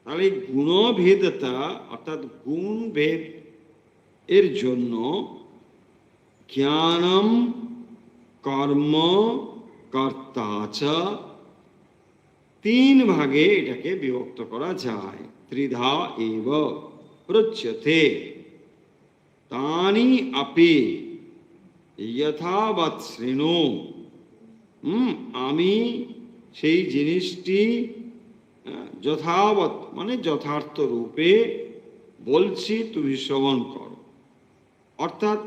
তাহলে গুণভেদতা অর্থাৎ গুণ ভেদ এর জন্য জ্ঞানম কর্ম কর্তা চ তিন ভাগে এটাকে বিভক্ত করা যায়। ত্রিধা এব প্রচ্যতে তানি আপি যথাবৎ শৃণু। আমি সেই জিনিসটি যথাবৎ মানে যথার্থ রূপে বলছি, তুমি শ্রবণ করো। অর্থাৎ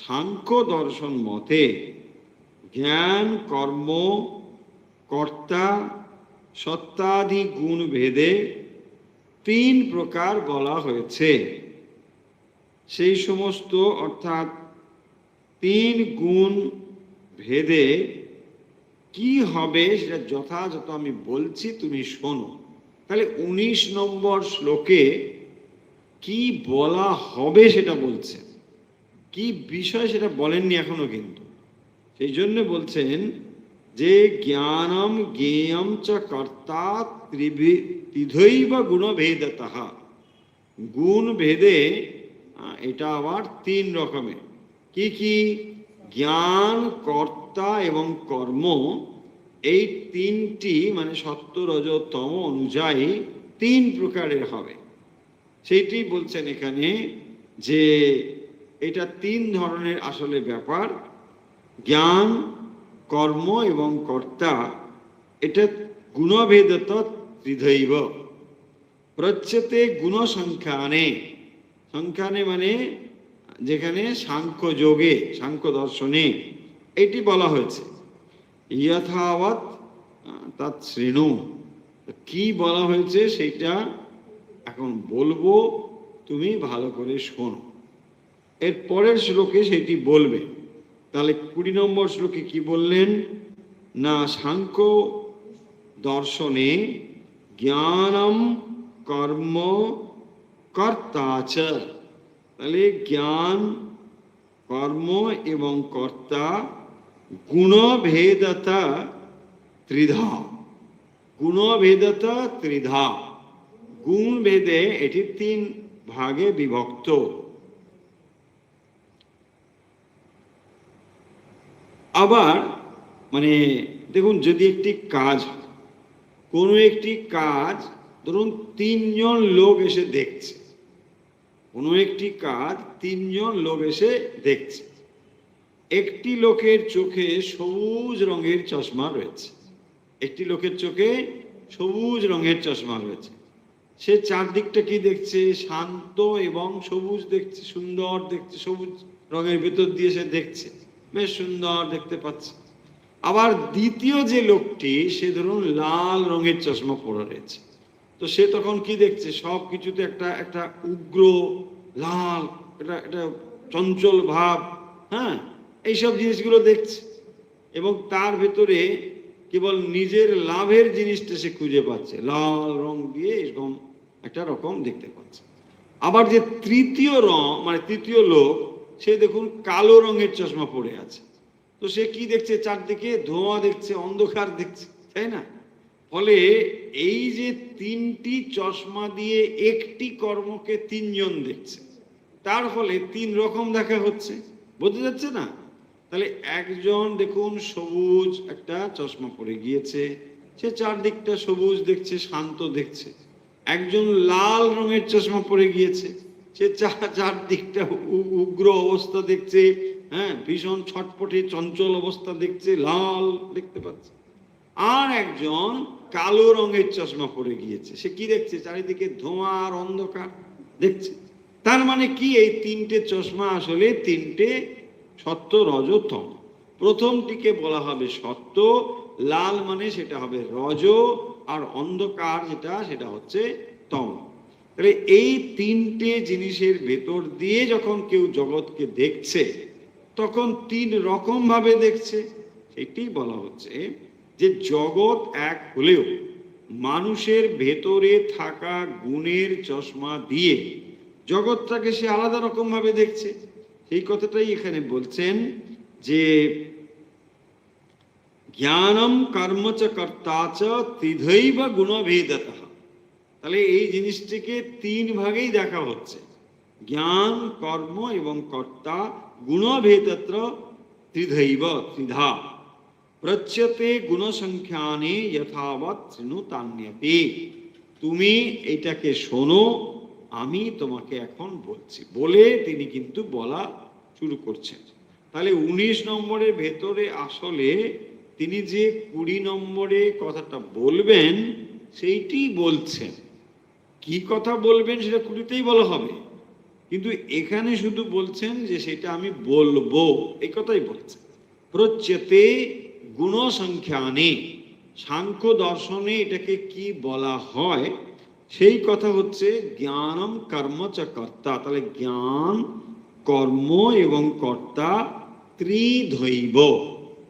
সাংখ্য দর্শন মতে জ্ঞান কর্ম কর্তা সত্তাদি গুণ ভেদে তিন প্রকার বলা হয়েছে। সেই সমস্ত অর্থাৎ তিন গুণ ভেদে কি হবে সেটা যথাযথ আমি বলছি, তুমি শোনো। তাহলে 19 নম্বর শ্লোকে কি বলা হবে সেটা বলছে, কি বিষয় সেটা বলেননি এখনো, কিন্তু সেই জন্য বলছেন যে জ্ঞানম জ্ঞেয়ম চ কর্তা ত্রিধৈব গুণভেদতঃ। গুণ ভেদে এটা আবার তিন রকমের। কি কি? জ্ঞান কর্তা এবং কর্ম, এই তিনটি মানে সত্য রজ তম অনুযায়ী তিন প্রকারের হবে। সেইটি বলছেন এখানে যে এটা তিন ধরনের আসলে ব্যাপার। জ্ঞান কর্ম এবং কর্তা, এটা গুণভেদত ত্রিধৈব প্রচ্যতে গুণ সংখ্যানে। সংখ্যানে মানে যেখানে সাংখ্য যোগে, সাংখ্য দর্শনে এটি বলা হয়েছে। যথাবৎ তৎ শৃণু। কি বলা হয়েছে সেইটা এখন বলবো, তুমি ভালো করে শোনো। এর পরের শ্লোকে সেটি বলবে। তাহলে 20 নম্বর শ্লোকে কি বললেন না, সাংখ্য দর্শনে জ্ঞানম কর্ম কর্তা চ। তাহলে জ্ঞান কর্ম এবং কর্তা গুণভেদতা ত্রিধা। গুণভেদতা ত্রিধা, গুণ ভেদে এটি তিন ভাগে বিভক্ত। আবার মানে দেখুন, যদি একটি কাজ, কোনো একটি কাজ ধরুন 3 জন লোক এসে দেখছে, কোনো একটি কাজ 3 জন লোক এসে দেখছে। একটি লোকের চোখে সবুজ রঙের চশমা রয়েছে, একটি লোকের চোখে সবুজ রঙের চশমা রয়েছে। সে চারদিকটা কি দেখছে? শান্ত এবং সবুজ দেখছে, সুন্দর দেখছে, সবুজ রঙের ভেতর দিয়ে সে দেখছে, বেশ সুন্দর দেখতে পাচ্ছে। আবার দ্বিতীয় যে লোকটি, সে ধরুন লাল রঙের চশমা পরে রয়েছে, তো সে তখন কি দেখছে? সব কিছুতে একটা একটা উগ্র লাল, এটা এটা চঞ্চল ভাব, হ্যাঁ, এইসব জিনিসগুলো দেখছে। এবং তার ভেতরে কেবল নিজের লাভের জিনিসটা সে খুঁজে পাচ্ছে, লাল রং দিয়ে এরকম একটা রকম দেখতে পাচ্ছে। আবার যে তৃতীয় রং মানে তৃতীয় লোক, সে দেখুন কালো রঙের চশমা পরে আছে, তো সে কি দেখছে? চারদিকে ধোঁয়া দেখছে, অন্ধকার দেখছে, তাই না? ফলে এই যে তিনটি চশমা দিয়ে একটি কর্মকে 3 জন দেখছে, তার ফলে 3 রকম দেখা হচ্ছে। বোঝা যাচ্ছে না? তাহলে একজন দেখুন সবুজ একটা চশমা পরে গিয়েছে, সে চারদিকটা সবুজ দেখছে, শান্ত দেখছে। একজন লাল রঙের চশমা পরে গিয়েছে, সে চারদিকটা উগ্র অবস্থা দেখছে, হ্যাঁ, ভীষণ ছটপটে চঞ্চল অবস্থা দেখছে, লাল দেখতে পাচ্ছে। আর একজন কালো রঙের চশমা পরে গিয়েছে। সে কি দেখছে? চারিদিকে ধোঁয়া আর অন্ধকার দেখছে। তার মানে কি? এই তিনটে চশমা আসলে তিনটে সত্য, রজ, তম। প্রথমটিকে বলা হবে সত্য, লাল মানে সেটা হবে রজ, আর অন্ধকার যেটা সেটা হচ্ছে তম। তাহলে এই তিনটে জিনিসের ভেতর দিয়ে যখন কেউ জগৎকে দেখছে, তখন তিন রকম ভাবে দেখছে। সেটি বলা হচ্ছে যে জগৎ এক হলেও মানুষের ভেতরে থাকা গুণের চশমা দিয়ে জগৎটাকে সে আলাদা রকম ভাবে দেখছে। সেই কথাটাই এখানে বলছেন যে জ্ঞানম কর্ম চ কর্তা চ ত্রিধৈব গুণভেদতঃ। তাহলে এই জিনিসটিকে তিন ভাগেই দেখা হচ্ছে, জ্ঞান, কর্ম এবং কর্তা। গুণভেদত্র ত্রিধৈব, ত্রিধা প্রচ্যতে গুণসংখ্যানে যথাবৎ শৃণুতান্যতে। তুমি এটাকে শোনো, আমি তোমাকে এখন বলছি, বলে তিনি কিন্তু বলা শুরু করছেন। তাহলে 19 নম্বরের ভেতরে আসলে তিনি যে 20 নম্বরে কথাটা বলবেন সেইটি বলছেন। কি কথা বলবেন সেটা 20তেই বলা হবে, কিন্তু এখানে শুধু বলছেন যে সেটা আমি বলবো, এই কথাই বলছেন। প্রচ্যতে গুণ সংখ্যানে, সাংখ্য দর্শনে এটাকে কি বলা হয় সেই কথা হচ্ছে জ্ঞানম কর্ম চ কর্তা। তাহলে জ্ঞান, কর্ম এবং কর্তা ত্রিধৈব।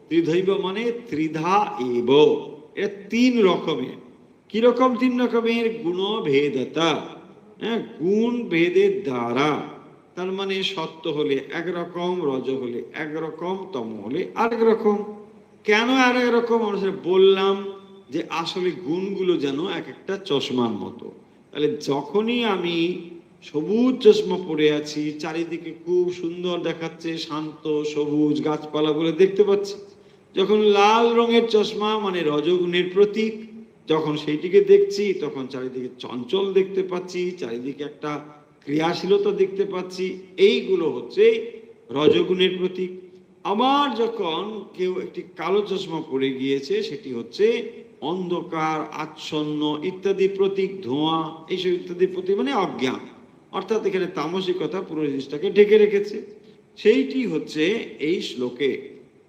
ত্রিধৈব মানে ত্রিধা এব, এটা তিন রকমের। কিরকম তিন রকমের? গুণভেদতা, হ্যাঁ, গুণ ভেদের দ্বারা। তার মানে সত্য হলে একরকম, রজ হলে একরকম, তম হলে আরেক রকম। কেন আরেক রকম? আমরা বললাম যে আসলে গুণগুলো যেন এক একটা চশমার মতো। তাহলে যখনই আমি সবুজ চশমা পরে আছি, চারিদিকে খুব সুন্দর দেখাচ্ছে, শান্ত সবুজ গাছপালা বলে দেখতে পাচ্ছি। যখন লাল রঙের চশমা মানে রজগুণের প্রতীক, যখন সেইটিকে দেখছি তখন চারিদিকে চঞ্চল দেখতে পাচ্ছি, চারিদিকে একটা ক্রিয়াশীলতা দেখতে পাচ্ছি। এইগুলো হচ্ছে রজগুণের প্রতীক। আবার যখন কেউ একটি কালো চশমা পরে গিয়েছে, সেটি হচ্ছে অন্ধকার, আচ্ছন্ন ইত্যাদি প্রতীক, ধোঁয়া, এইসব ইত্যাদি প্রতীক, মানে অজ্ঞান। অর্থাৎ এখানে তামসিকতা পুরো জিনিসটাকে ঢেকে রেখেছে। সেইটি হচ্ছে এই শ্লোকে।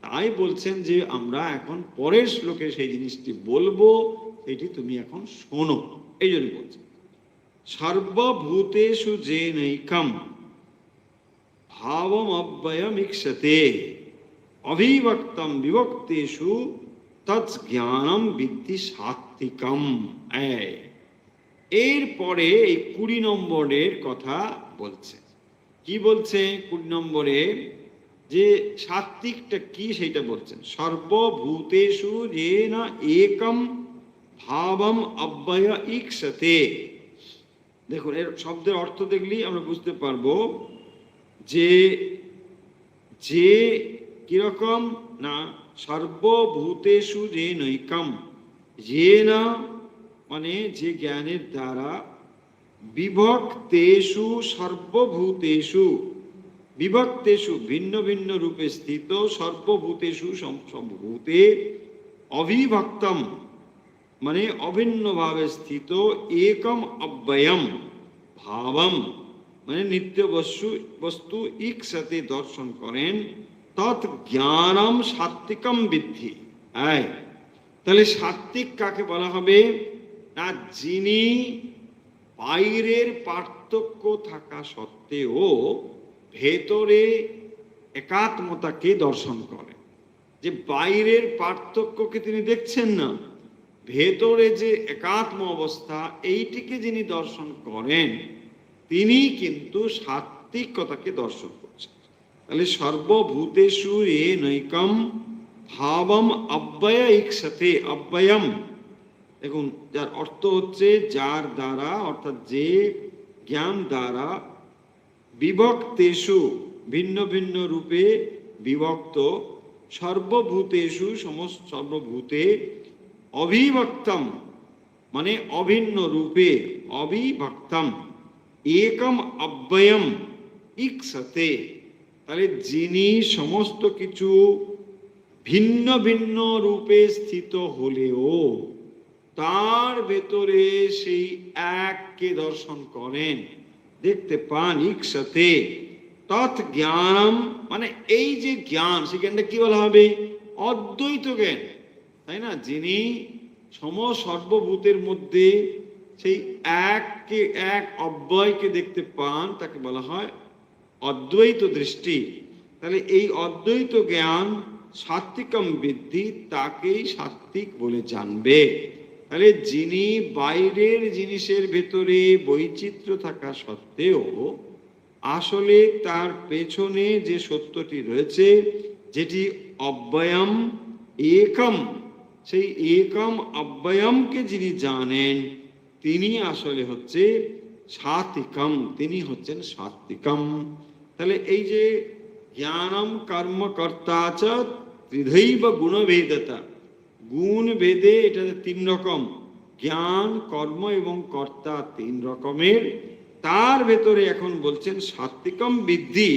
তাই বলছেন যে আমরা এখন পরের শ্লোকে সেই জিনিসটি বলবো, সেটি তুমি এখন শোনো। এই জন্য বলছেন সর্বভূতেষু যেনৈকম ভাবম অব্যয়মিক্ষতে অভিভক্তম বিভক্তেষু তৎজ্ঞানম বিদ্ধি সাত্ত্বিকম। এরপরে এই 20 নম্বরের কথা বলছে। কি বলছে 20 নম্বরে? যে সাত্ত্বিকটা কি সেইটা বলছেন। সর্বভূতেষু যেন একম ভাবম অব্যয় ইক্ষতে। দেখুন, এর শব্দের অর্থ দেখলেই আমরা বুঝতে পারবো যে যে কিরকম না, সর্বভূতেষু যে নৈকম, যে না মানে যে জ্ঞানের দ্বারা, বিভক্তেষু সর্বভূতেষু, বিভক্তেষু ভিন্ন ভিন্ন রূপে স্থিত, সর্বভূতেষু সর্বভূতে, অবিভক্তম মানে অভিন্নভাবে স্থিত, একম অব্যয়ম ভাবম মানে নিত্য বস্তু ইক্ষতে দর্শন করেন, তৎ জ্ঞানম সাত্ত্বিকম বিদ্ধি। তাহলে সাত্ত্বিক কাকে বলা হবে? না, যিনি বাইরের পার্থক্য থাকা সত্ত্বেও ভেতরে একাত্মতাকে দর্শন করেন। যে বাইরের পার্থক্যকে তিনি দেখছেন না, ভেতরে যে একাত্ম অবস্থা, এইটিকে যিনি দর্শন করেন, তিনি কিন্তু সাত্ত্বিকতাকে দর্শন করছেন। তাহলে সর্বভূতেষু এ নৈকম ভাবম অব্যয় ইক্ষতে। অব্যয়ম দেখুন, যার অর্থ হচ্ছে যার দ্বারা, অর্থাৎ যে জ্ঞান দ্বারা, বিভক্তেষু ভিন্ন ভিন্ন রূপে বিভক্ত, সর্বভূতেষু সমস্ত সর্বভূতে, অবিভক্তম মানে অভিন্ন রূপে, অবিভক্তম একম অব্যয়ম ইক্ষতে। তাহলে যিনি সমস্ত কিছু ভিন্ন ভিন্ন রূপে স্থিত হলেও তার ভেতরে সেই এককে দর্শন করেন, দেখতে পান। ইক্ষতে তৎ জ্ঞানম, মানে এই যে জ্ঞান, সেখানটা কি বলা হবে? অদ্বৈত জ্ঞান, তাই না? যিনি সর্বভূতের মধ্যে সেই এককে, এক অব্যয়কে দেখতে পান, তাকে বলা হয় অদ্বৈত দৃষ্টি। তাহলে এই অদ্বৈত জ্ঞান সাত্বিকম বিদ্ধি, তাকেই সাত্বিক বলে জানবে। তাহলে যিনি বাইরের জিনিসের ভেতরে বৈচিত্র্য থাকা সত্ত্বেও আসলে তার পেছনে যে সত্যটি রয়েছে, যেটি অব্যয়ম একম, সেই একম অব্যয়মকে যিনি জানেন, তিনি আসলে হচ্ছে সাত্বিকম, তিনি হচ্ছেন সাত্বিকম। তাহলে এই যে জ্ঞানম কর্ম কর্তা চ ত্রিধৈব গুণভেদতা, গুণ ভেদে এটা 3 রকম, জ্ঞান, কর্ম এবং কর্তা 3 রকমের। তার ভেতরে এখন বলছেন সাত্বিকম বিদ্ধি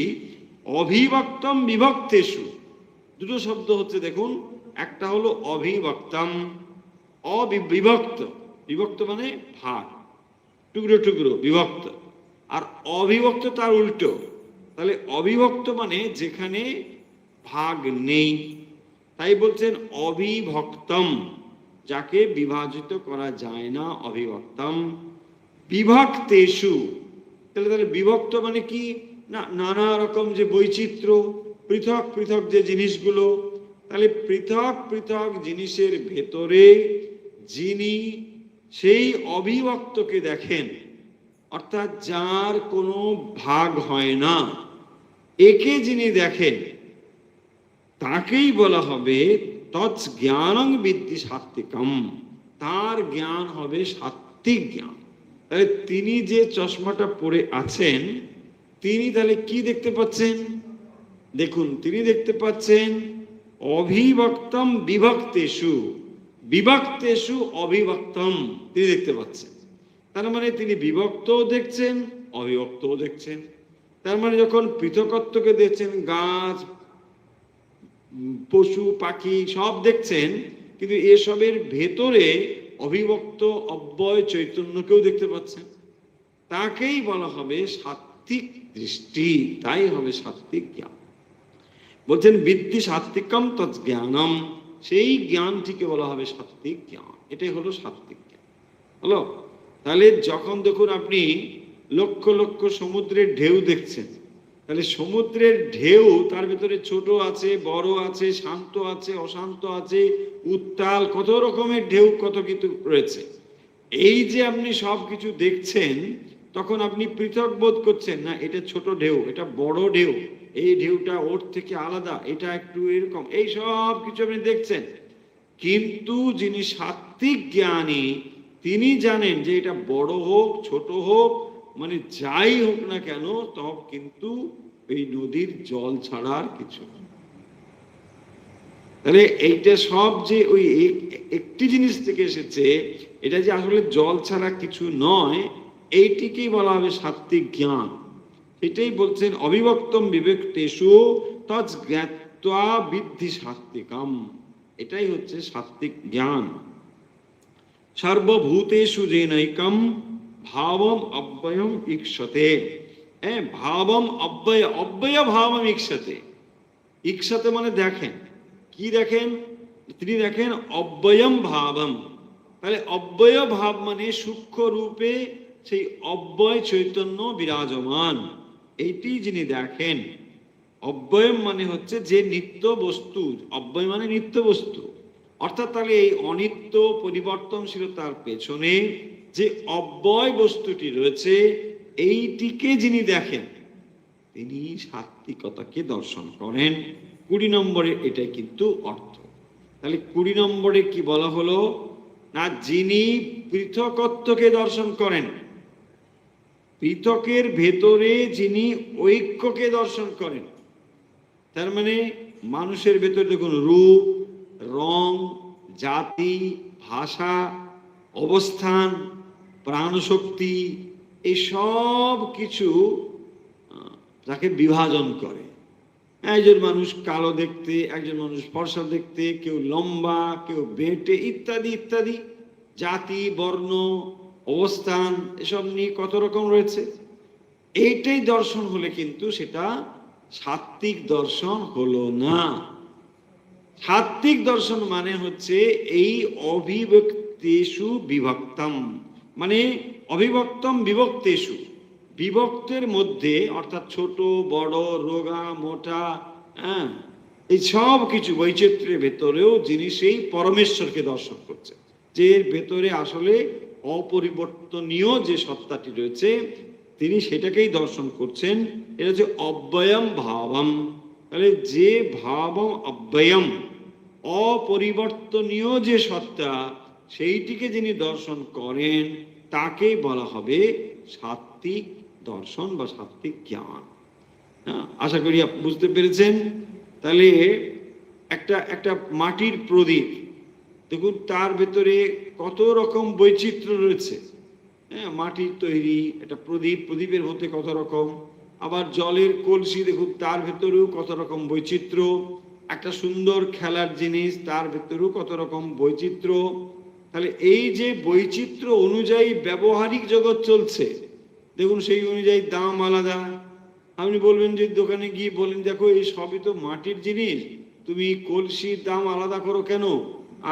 অভিভক্তম বিভক্তেষু। দুটো শব্দ হচ্ছে দেখুন, একটা হলো অভিভক্তম, অবিভক্ত, বিভক্ত মানে ভাগ, টুকরো টুকরো, বিভক্ত। আর অবিভক্ত তার উল্টো। তাহলে অবিভক্ত মানে যেখানে ভাগ নেই, তাই বলছেন অবিভক্তম, যাকে বিভাজিত করা যায় না, অবিভক্তম। বিভক্তেষু, তাহলে বিভক্ত মানে কি না, নানা রকম যে বৈচিত্র্য, পৃথক পৃথক যে জিনিসগুলো, তাহলে পৃথক পৃথক জিনিসের ভেতরে যিনি সেই অবিভক্তকে দেখেন, অর্থাৎ যার কোনো ভাগ হয় না, একে যিনি দেখেন, তাকেই বলা হবে তৎ জ্ঞানং বিদ্ধি সাত্বিকম, তার জ্ঞান হবে সাত্বিক জ্ঞান। তাহলে তিনি যে চশমাটা পরে আছেন, তিনি তাহলে কি দেখতে পাচ্ছেন? দেখুন, তিনি দেখতে পাচ্ছেন অবিভক্তম বিভক্তেষু, বিভক্তেষু অবিভক্তম, তিনি দেখতে পাচ্ছেন। তার মানে তিনি বিভক্তও দেখছেন, অবিভক্তও দেখছেন। তার মানে যখন পৃথকত্বকে দেখছেন, গাছ, পশু, পাখি সব দেখছেন, কিন্তু এসবের ভেতরে অবিভক্ত অব্যয় চৈতন্যকেও দেখতে পাচ্ছেন। তাকেই বলা হবে সাত্বিক দৃষ্টি, তাই হবে সাত্বিক জ্ঞান। বলছেন বিদ্ধি সাত্বিকম তৎ জ্ঞানম, সেই জ্ঞানটিকে বলা হবে সাত্বিক জ্ঞান। এটাই হলো সাত্বিক জ্ঞান। হলো? তাহলে যখন দেখুন আপনি লক্ষ লক্ষ সমুদ্রের ঢেউ দেখছেন, তাহলে সমুদ্রের ঢেউ তার ভেতরে ছোট আছে, বড় আছে, শান্ত আছে, অশান্ত আছে, উত্তাল, কত রকমের ঢেউ, কত কিছু রয়েছে। এই যে আপনি সব কিছু দেখছেন, তখন আপনি পৃথক বোধ করছেন না, এটা ছোট ঢেউ, এটা বড় ঢেউ, এই ঢেউটা ওর থেকে আলাদা, এটা একটু এরকম, এই সব কিছু আপনি দেখছেন। কিন্তু যিনি সাত্বিক জ্ঞানী, তিনি জানেন যে এটা বড় হোক ছোট হোক, মানে যাই হোক না কেন, তব কিন্তু এই নদীর জল ছাড়া আর কিছু। তাহলে এইটা সব যে ওই একটি জিনিস থেকে এসেছে, এটা যে আসলে জল ছাড়া কিছু নয়, এইটিকেই বলা হবে সাত্বিক জ্ঞান। এটাই বলছেন অবিভক্তম বিভক্তেষু তৎ জ্ঞাত্বা বিদ্ধি সাত্বিকম, এটাই হচ্ছে সাত্বিক জ্ঞান। সর্বভূতেষু যেনৈকম ভাবম অব্যয়ম ঈক্ষতে, ভাবম অব্যয়, অব্যয় ভাবম ঈক্ষতে। ঈক্ষতে মানে দেখেন, কি দেখেন? তিনি দেখেন অব্যয়ম ভাবম। তাহলে অব্যয় ভাব মানে সূক্ষ্ম রূপে সেই অব্যয় চৈতন্য বিরাজমান, এইটি যিনি দেখেন। অব্যয়ম মানে হচ্ছে যে নিত্য বস্তু, অব্যয় মানে নিত্য বস্তু, অর্থাৎ তাহলে এই অনিত্য পরিবর্তনশীলতার পেছনে যে অব্যয় বস্তুটি রয়েছে, এইটিকে যিনি দেখেন, তিনি সাত্বিকতাকে দর্শন করেন। 20 নম্বরে এটাই কিন্তু অর্থ। তাহলে 20 নম্বরে কি বলা হলো না, যিনি পৃথকত্বকে দর্শন করেন, পৃথকের ভেতরে যিনি ঐক্যকে দর্শন করেন। তার মানে মানুষের ভেতরে দেখুন রূপ, রং, জাতি, ভাষা, অবস্থান, প্রাণশক্তি, এই সব কিছু যাকে বিভাজন করে, একজন মানুষ কালো দেখতে, একজন মানুষ ফর্সা দেখতে, কেউ লম্বা, কেউ বেঁটে, ইত্যাদি ইত্যাদি, জাতি, বর্ণ, অবস্থান, এসব নিয়ে কত রকম রয়েছে। এইটাই দর্শন হলে কিন্তু সেটা সাত্ত্বিক দর্শন হলো না। সাত্ত্বিক দর্শন মানে হচ্ছে এই অভিব্যক্তিষু বিভক্তম, মানে অবিভক্তম বিভক্তেষু, বিভক্তের মধ্যে, অর্থাৎ ছোট বড়, রোগা মোটা, হ্যাঁ, এই সব কিছু বৈচিত্র্যের ভেতরেও যিনি সেই পরমেশ্বরকে দর্শন করছে, যে এর ভেতরে আসলে অপরিবর্তনীয় যে সত্তাটি রয়েছে তিনি সেটাকেই দর্শন করছেন। এটা হচ্ছে অব্যয়ম ভাবম। তাহলে যে ভাবম অব্যয়ম, অপরিবর্তনীয় যে সত্তা, সেইটিকে যিনি দর্শন করেন তাকেই বলা হবে সাত্ত্বিক দর্শন বা সাত্ত্বিক জ্ঞান। আশা করি বুঝতে পেরেছেন। তাহলে একটা মাটির প্রদীপ দেখুন, তার ভেতরে কত রকম বৈচিত্র্য রয়েছে। হ্যাঁ, মাটির তৈরি একটা প্রদীপ, প্রদীপের মধ্যে কত রকম। আবার জলের কলসি দেখুন, তার ভেতরেও কত রকম বৈচিত্র্য। একটা সুন্দর খেলার জিনিস, তার ভেতরেও কত রকম বৈচিত্র্য। তাহলে এই যে বৈচিত্র্য অনুযায়ী ব্যবহারিক জগৎ চলছে, দেখুন সেই অনুযায়ী দাম আলাদা। আপনি বলবেন যে দোকানে গিয়ে বলেন, দেখো এই সবই তো মাটির জিনিস, তুমি কলসির দাম আলাদা করো কেন,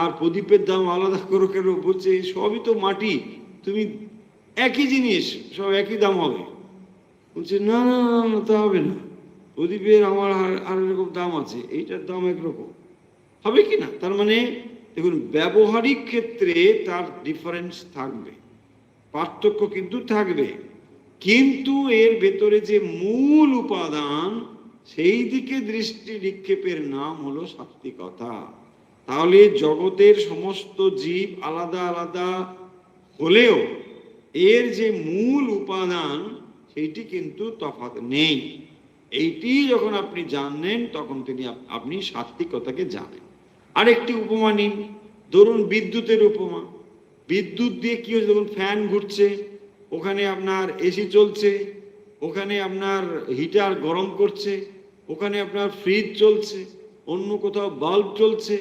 আর প্রদীপের দাম আলাদা করো কেন? বলছে সবই তো মাটি, তুমি একই জিনিস, সব একই দাম হবে। বলছে না না না, তা হবে না, প্রদীপের আমার আর এরকম দাম আছে, এইটার দাম একরকম হবে কি না? তার মানে দেখুন, ব্যবহারিক ক্ষেত্রে তার ডিফারেন্স থাকবে, পার্থক্য কিন্তু থাকবে, কিন্তু এর ভেতরে যে মূল উপাদান, সেই দিকে দৃষ্টি নিক্ষেপের নাম হলো সাত্ত্বিকতা। তাহলে জগতের সমস্ত জীব আলাদা আলাদা হলেও এর যে মূল উপাদান সেইটি কিন্তু তফাৎ নেই। এইটি যখন আপনি জানেন তখন আপনি সাত্ত্বিকতাকে জানেন। আরেকটি উপমা নিন, ধরুন বিদ্যুতের উপমা। বিদ্যুৎ দিয়ে কি হচ্ছে, দেখুন ফ্যান ঘুরছে, ওখানে আপনার এসি চলছে, ওখানে আপনার হিটার গরম করছে, ওখানে আপনার ফ্রিজ চলছে, অন্য কোথাও বাল্ব চলছে।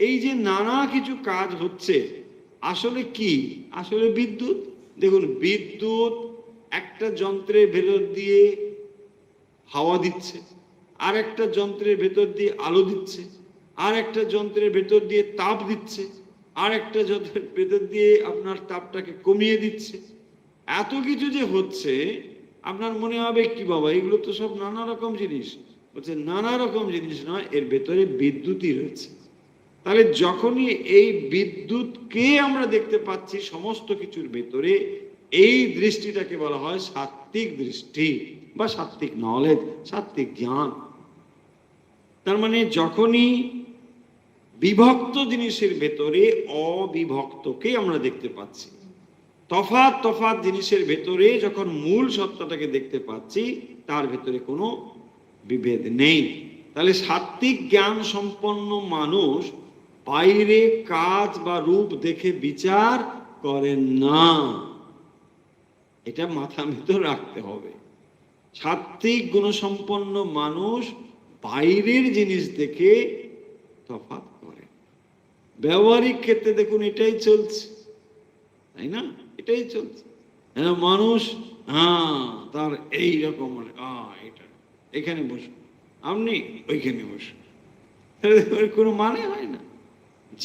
এই যে নানা কিছু কাজ হচ্ছে, আসলে কি? আসলে বিদ্যুৎ। দেখুন, বিদ্যুৎ একটা যন্ত্রের ভেতর দিয়ে হাওয়া দিচ্ছে, আর একটা যন্ত্রের ভেতর দিয়ে আলো দিচ্ছে, আর একটা যন্ত্রের ভেতর দিয়ে তাপ দিচ্ছে, আর একটা যন্ত্রের ভেতর দিয়ে আপনার তাপটাকে কমিয়ে দিচ্ছে। এত কিছু যে হচ্ছে, আপনার মনে হবে কি বাবা এগুলো তো সব নানা রকম জিনিস। বলছে নানা রকম জিনিস নয়, এর ভেতরে বিদ্যুৎই রয়েছে। তাহলে যখনই এই বিদ্যুৎকে আমরা দেখতে পাচ্ছি সমস্ত কিছুর ভেতরে, এই দৃষ্টিটাকে বলা হয় সাত্ত্বিক দৃষ্টি বা সাত্ত্বিক নলেজ, সাত্ত্বিক জ্ঞান। তার মানে যখনই বিভক্ত জিনিসের ভেতরে অবিভক্তকে আমরা দেখতে পাচ্ছি, তফাৎ তফাৎ জিনিসের ভেতরে যখন মূল সত্তাটাকে দেখতে পাচ্ছি, তার ভেতরে কোনো বিভেদ নেই। তাহলে সাত্ত্বিক জ্ঞান সম্পন্ন মানুষ বাইরে কাজ বা রূপ দেখে বিচার করেন না, এটা মাথার ভিতর রাখতে হবে। সাত্ত্বিক গুণসম্পন্ন মানুষ বাইরের জিনিস দেখে তফাৎ করে। ব্যবহারিক ক্ষেত্রে দেখুন এটাই চলছে, তাই না? এটাই চলছে। মানুষ তার এই রকম এটা এখানে বসুন, আপনি ওইখানে বসুন, কোনো মানে হয় না।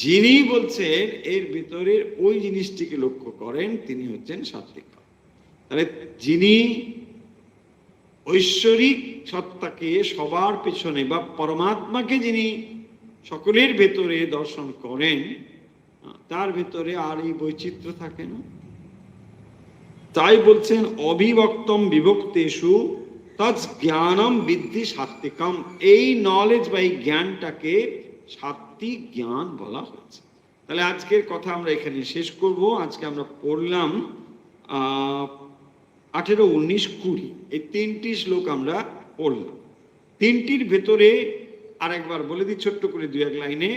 যিনি বলছেন এর ভিতরে ওই জিনিসটিকে লক্ষ্য করেন, তিনি হচ্ছেন সাত্ত্বিক। তাহলে যিনি ঐশ্বরিক সত্তাকে সবার পেছনে বা পরমাত্মাকে যিনি সকলের ভেতরে দর্শন করেন, তার ভেতরে আর এই বৈচিত্র্য থাকে না। তাই বলছেন অবিভক্তম বিভক্তেষু তৎ জ্ঞানম বিদ্ধি সাত্ত্বিকম। এই নলেজ বা এই জ্ঞানটাকে সাত্ত্বিক জ্ঞান বলা হয়েছে। তাহলে আজকের কথা আমরা এখানে শেষ করব। আজকে আমরা পড়লাম 18, 19, 20 এই 3টি শ্লোক আমরা পড়লাম। 3টির ভেতরে আরেকবার বলে দিই ছোট্ট করে 2-1 লাইনে।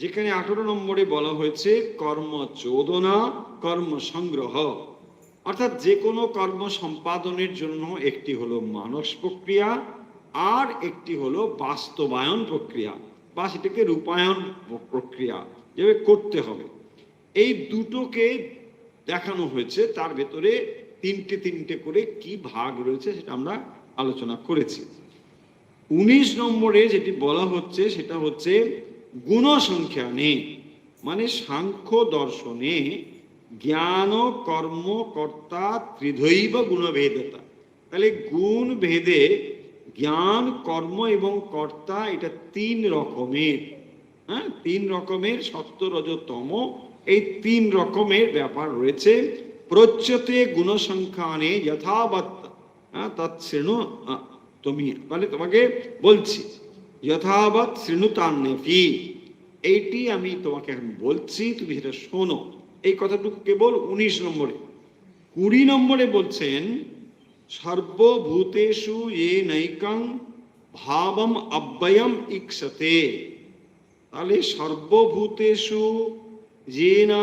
যেখানে 18 নম্বরে বলা হয়েছে কর্ম চোদনা কর্ম সংগ্রহ, অর্থাৎ যে কোনো কর্ম সম্পাদনের জন্য একটি হলো মানস প্রক্রিয়া, আর একটি হলো বাস্তবায়ন প্রক্রিয়া বা সেটাকে রূপায়ণ প্রক্রিয়া, যেভাবে করতে হবে। এই দুটোকে দেখানো হয়েছে, তার ভেতরে তিনটে তিনটে করে কি ভাগ রয়েছে সেটা আমরা আলোচনা করেছি। 19 নম্বরে যেটি বলা হচ্ছে সেটা হচ্ছে গুণসংখ্যানে, মানে সাংখ্য দর্শনে জ্ঞান কর্ম কর্তা ত্রিধৈব গুণভেদতা। তাহলে গুণ ভেদে জ্ঞান, কর্ম এবং কর্তা এটা তিন রকমের। হ্যাঁ, তিন রকমের, সত্য রজ তম, এই তিন রকমের ব্যাপার রয়েছে। প্রচ্যতে গুণসংখ্যানে যথাবৎ তৎশ্রেণু তুমি, মানে তোমাকে বলছি যথাবৎ শৃণুতান্যপি, এইটি আমি তোমাকে এখন বলছি, তুমি সেটা শোনো। এই কথাটুকু কেবল 19 নম্বরে। 20 নম্বরে বলছেন সর্বভূতেষু এ নৈকং ভাবম অব্যয়ম ইক্ষতে। তাহলে সর্বভূতেষু যে না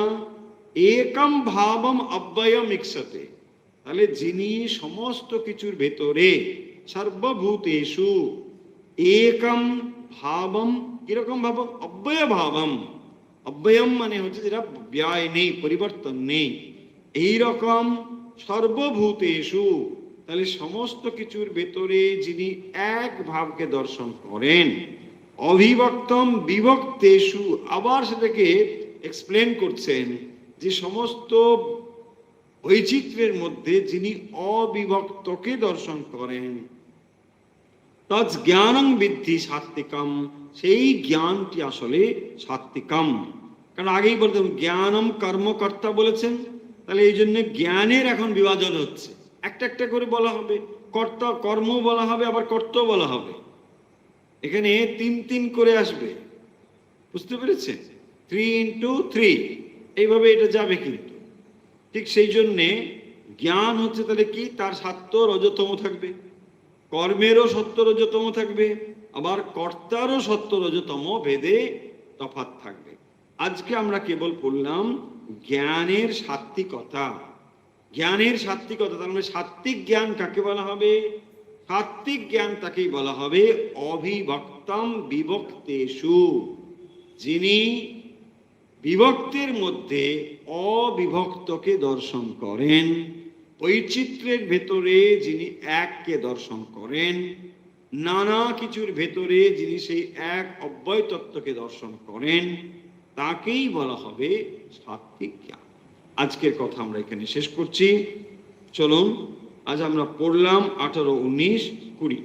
একম ভাবম অব্যয়ম ইক্ষতে, তাহলে যিনি সমস্ত কিছুর ভেতরে, সর্বভূতেষু একম ভাবম, কিরকম ভাব? অব্যয় ভাবম। অব্যয়ম মানে হচ্ছে যেটা ব্যয় নেই, পরিবর্তন নেই, এইরকম সর্বভূতেষু, তাহলে সমস্ত কিছুর ভেতরে যিনি এক ভাবকে দর্শন করেন। অবিভক্তম বিভক্তেষু, আবার সেটাকে এক্সপ্লেন করছেন যে সমস্ত বৈচিত্র্যের মধ্যে যিনি অবিভক্তকে দর্শন করেন। তৎ জ্ঞানং বিদ্ধি সাত্বিকম, সেই জ্ঞানটি আসলে সাত্বিকম। কারণ আগেই বলতাম জ্ঞানম কর্মকর্তা বলেছেন, তাহলে এই জন্য জ্ঞানের এখন বিভাজন হচ্ছে, একটা একটা করে বলা হবে। কর্তা, কর্ম বলা হবে, আবার কর্ত বলা হবে। এখানে তিন তিন করে আসবে, বুঝতে পেরেছেন? 3 into 3 এইভাবে এটা যাবে। কিন্তু ঠিক সেই জন্যে জ্ঞান হচ্ছে তাহলে কি, তার সত্য রজতম থাকবে, কর্মেরও সত্য রজতম থাকবে, আবার কর্তারও সত্য রজতম ভেদে তফাৎ থাকবে। আজকে আমরা কেবল পড়লাম জ্ঞানের সাত্ত্বিকতা। জ্ঞানের সাত্ত্বিকতা, তার মানে সাত্ত্বিক জ্ঞান কাকে বলা হবে? সাত্ত্বিক জ্ঞান তাকেই বলা হবে অবিভক্তম বিভক্তেষু, যিনি বিভক্তের মধ্যে অবিভক্তকে দর্শন করেন, বৈচিত্র্যের ভেতরে যিনি এককে দর্শন করেন, নানা কিছুর ভেতরে যিনি সেই এক অব্যয় তত্ত্বকে দর্শন করেন, তাকেই বলা হবে সাত্ত্বিক জ্ঞান। আজকের কথা আমরা এখানে শেষ করছি। চলুন, আজ আমরা পড়লাম 18, 19, 20।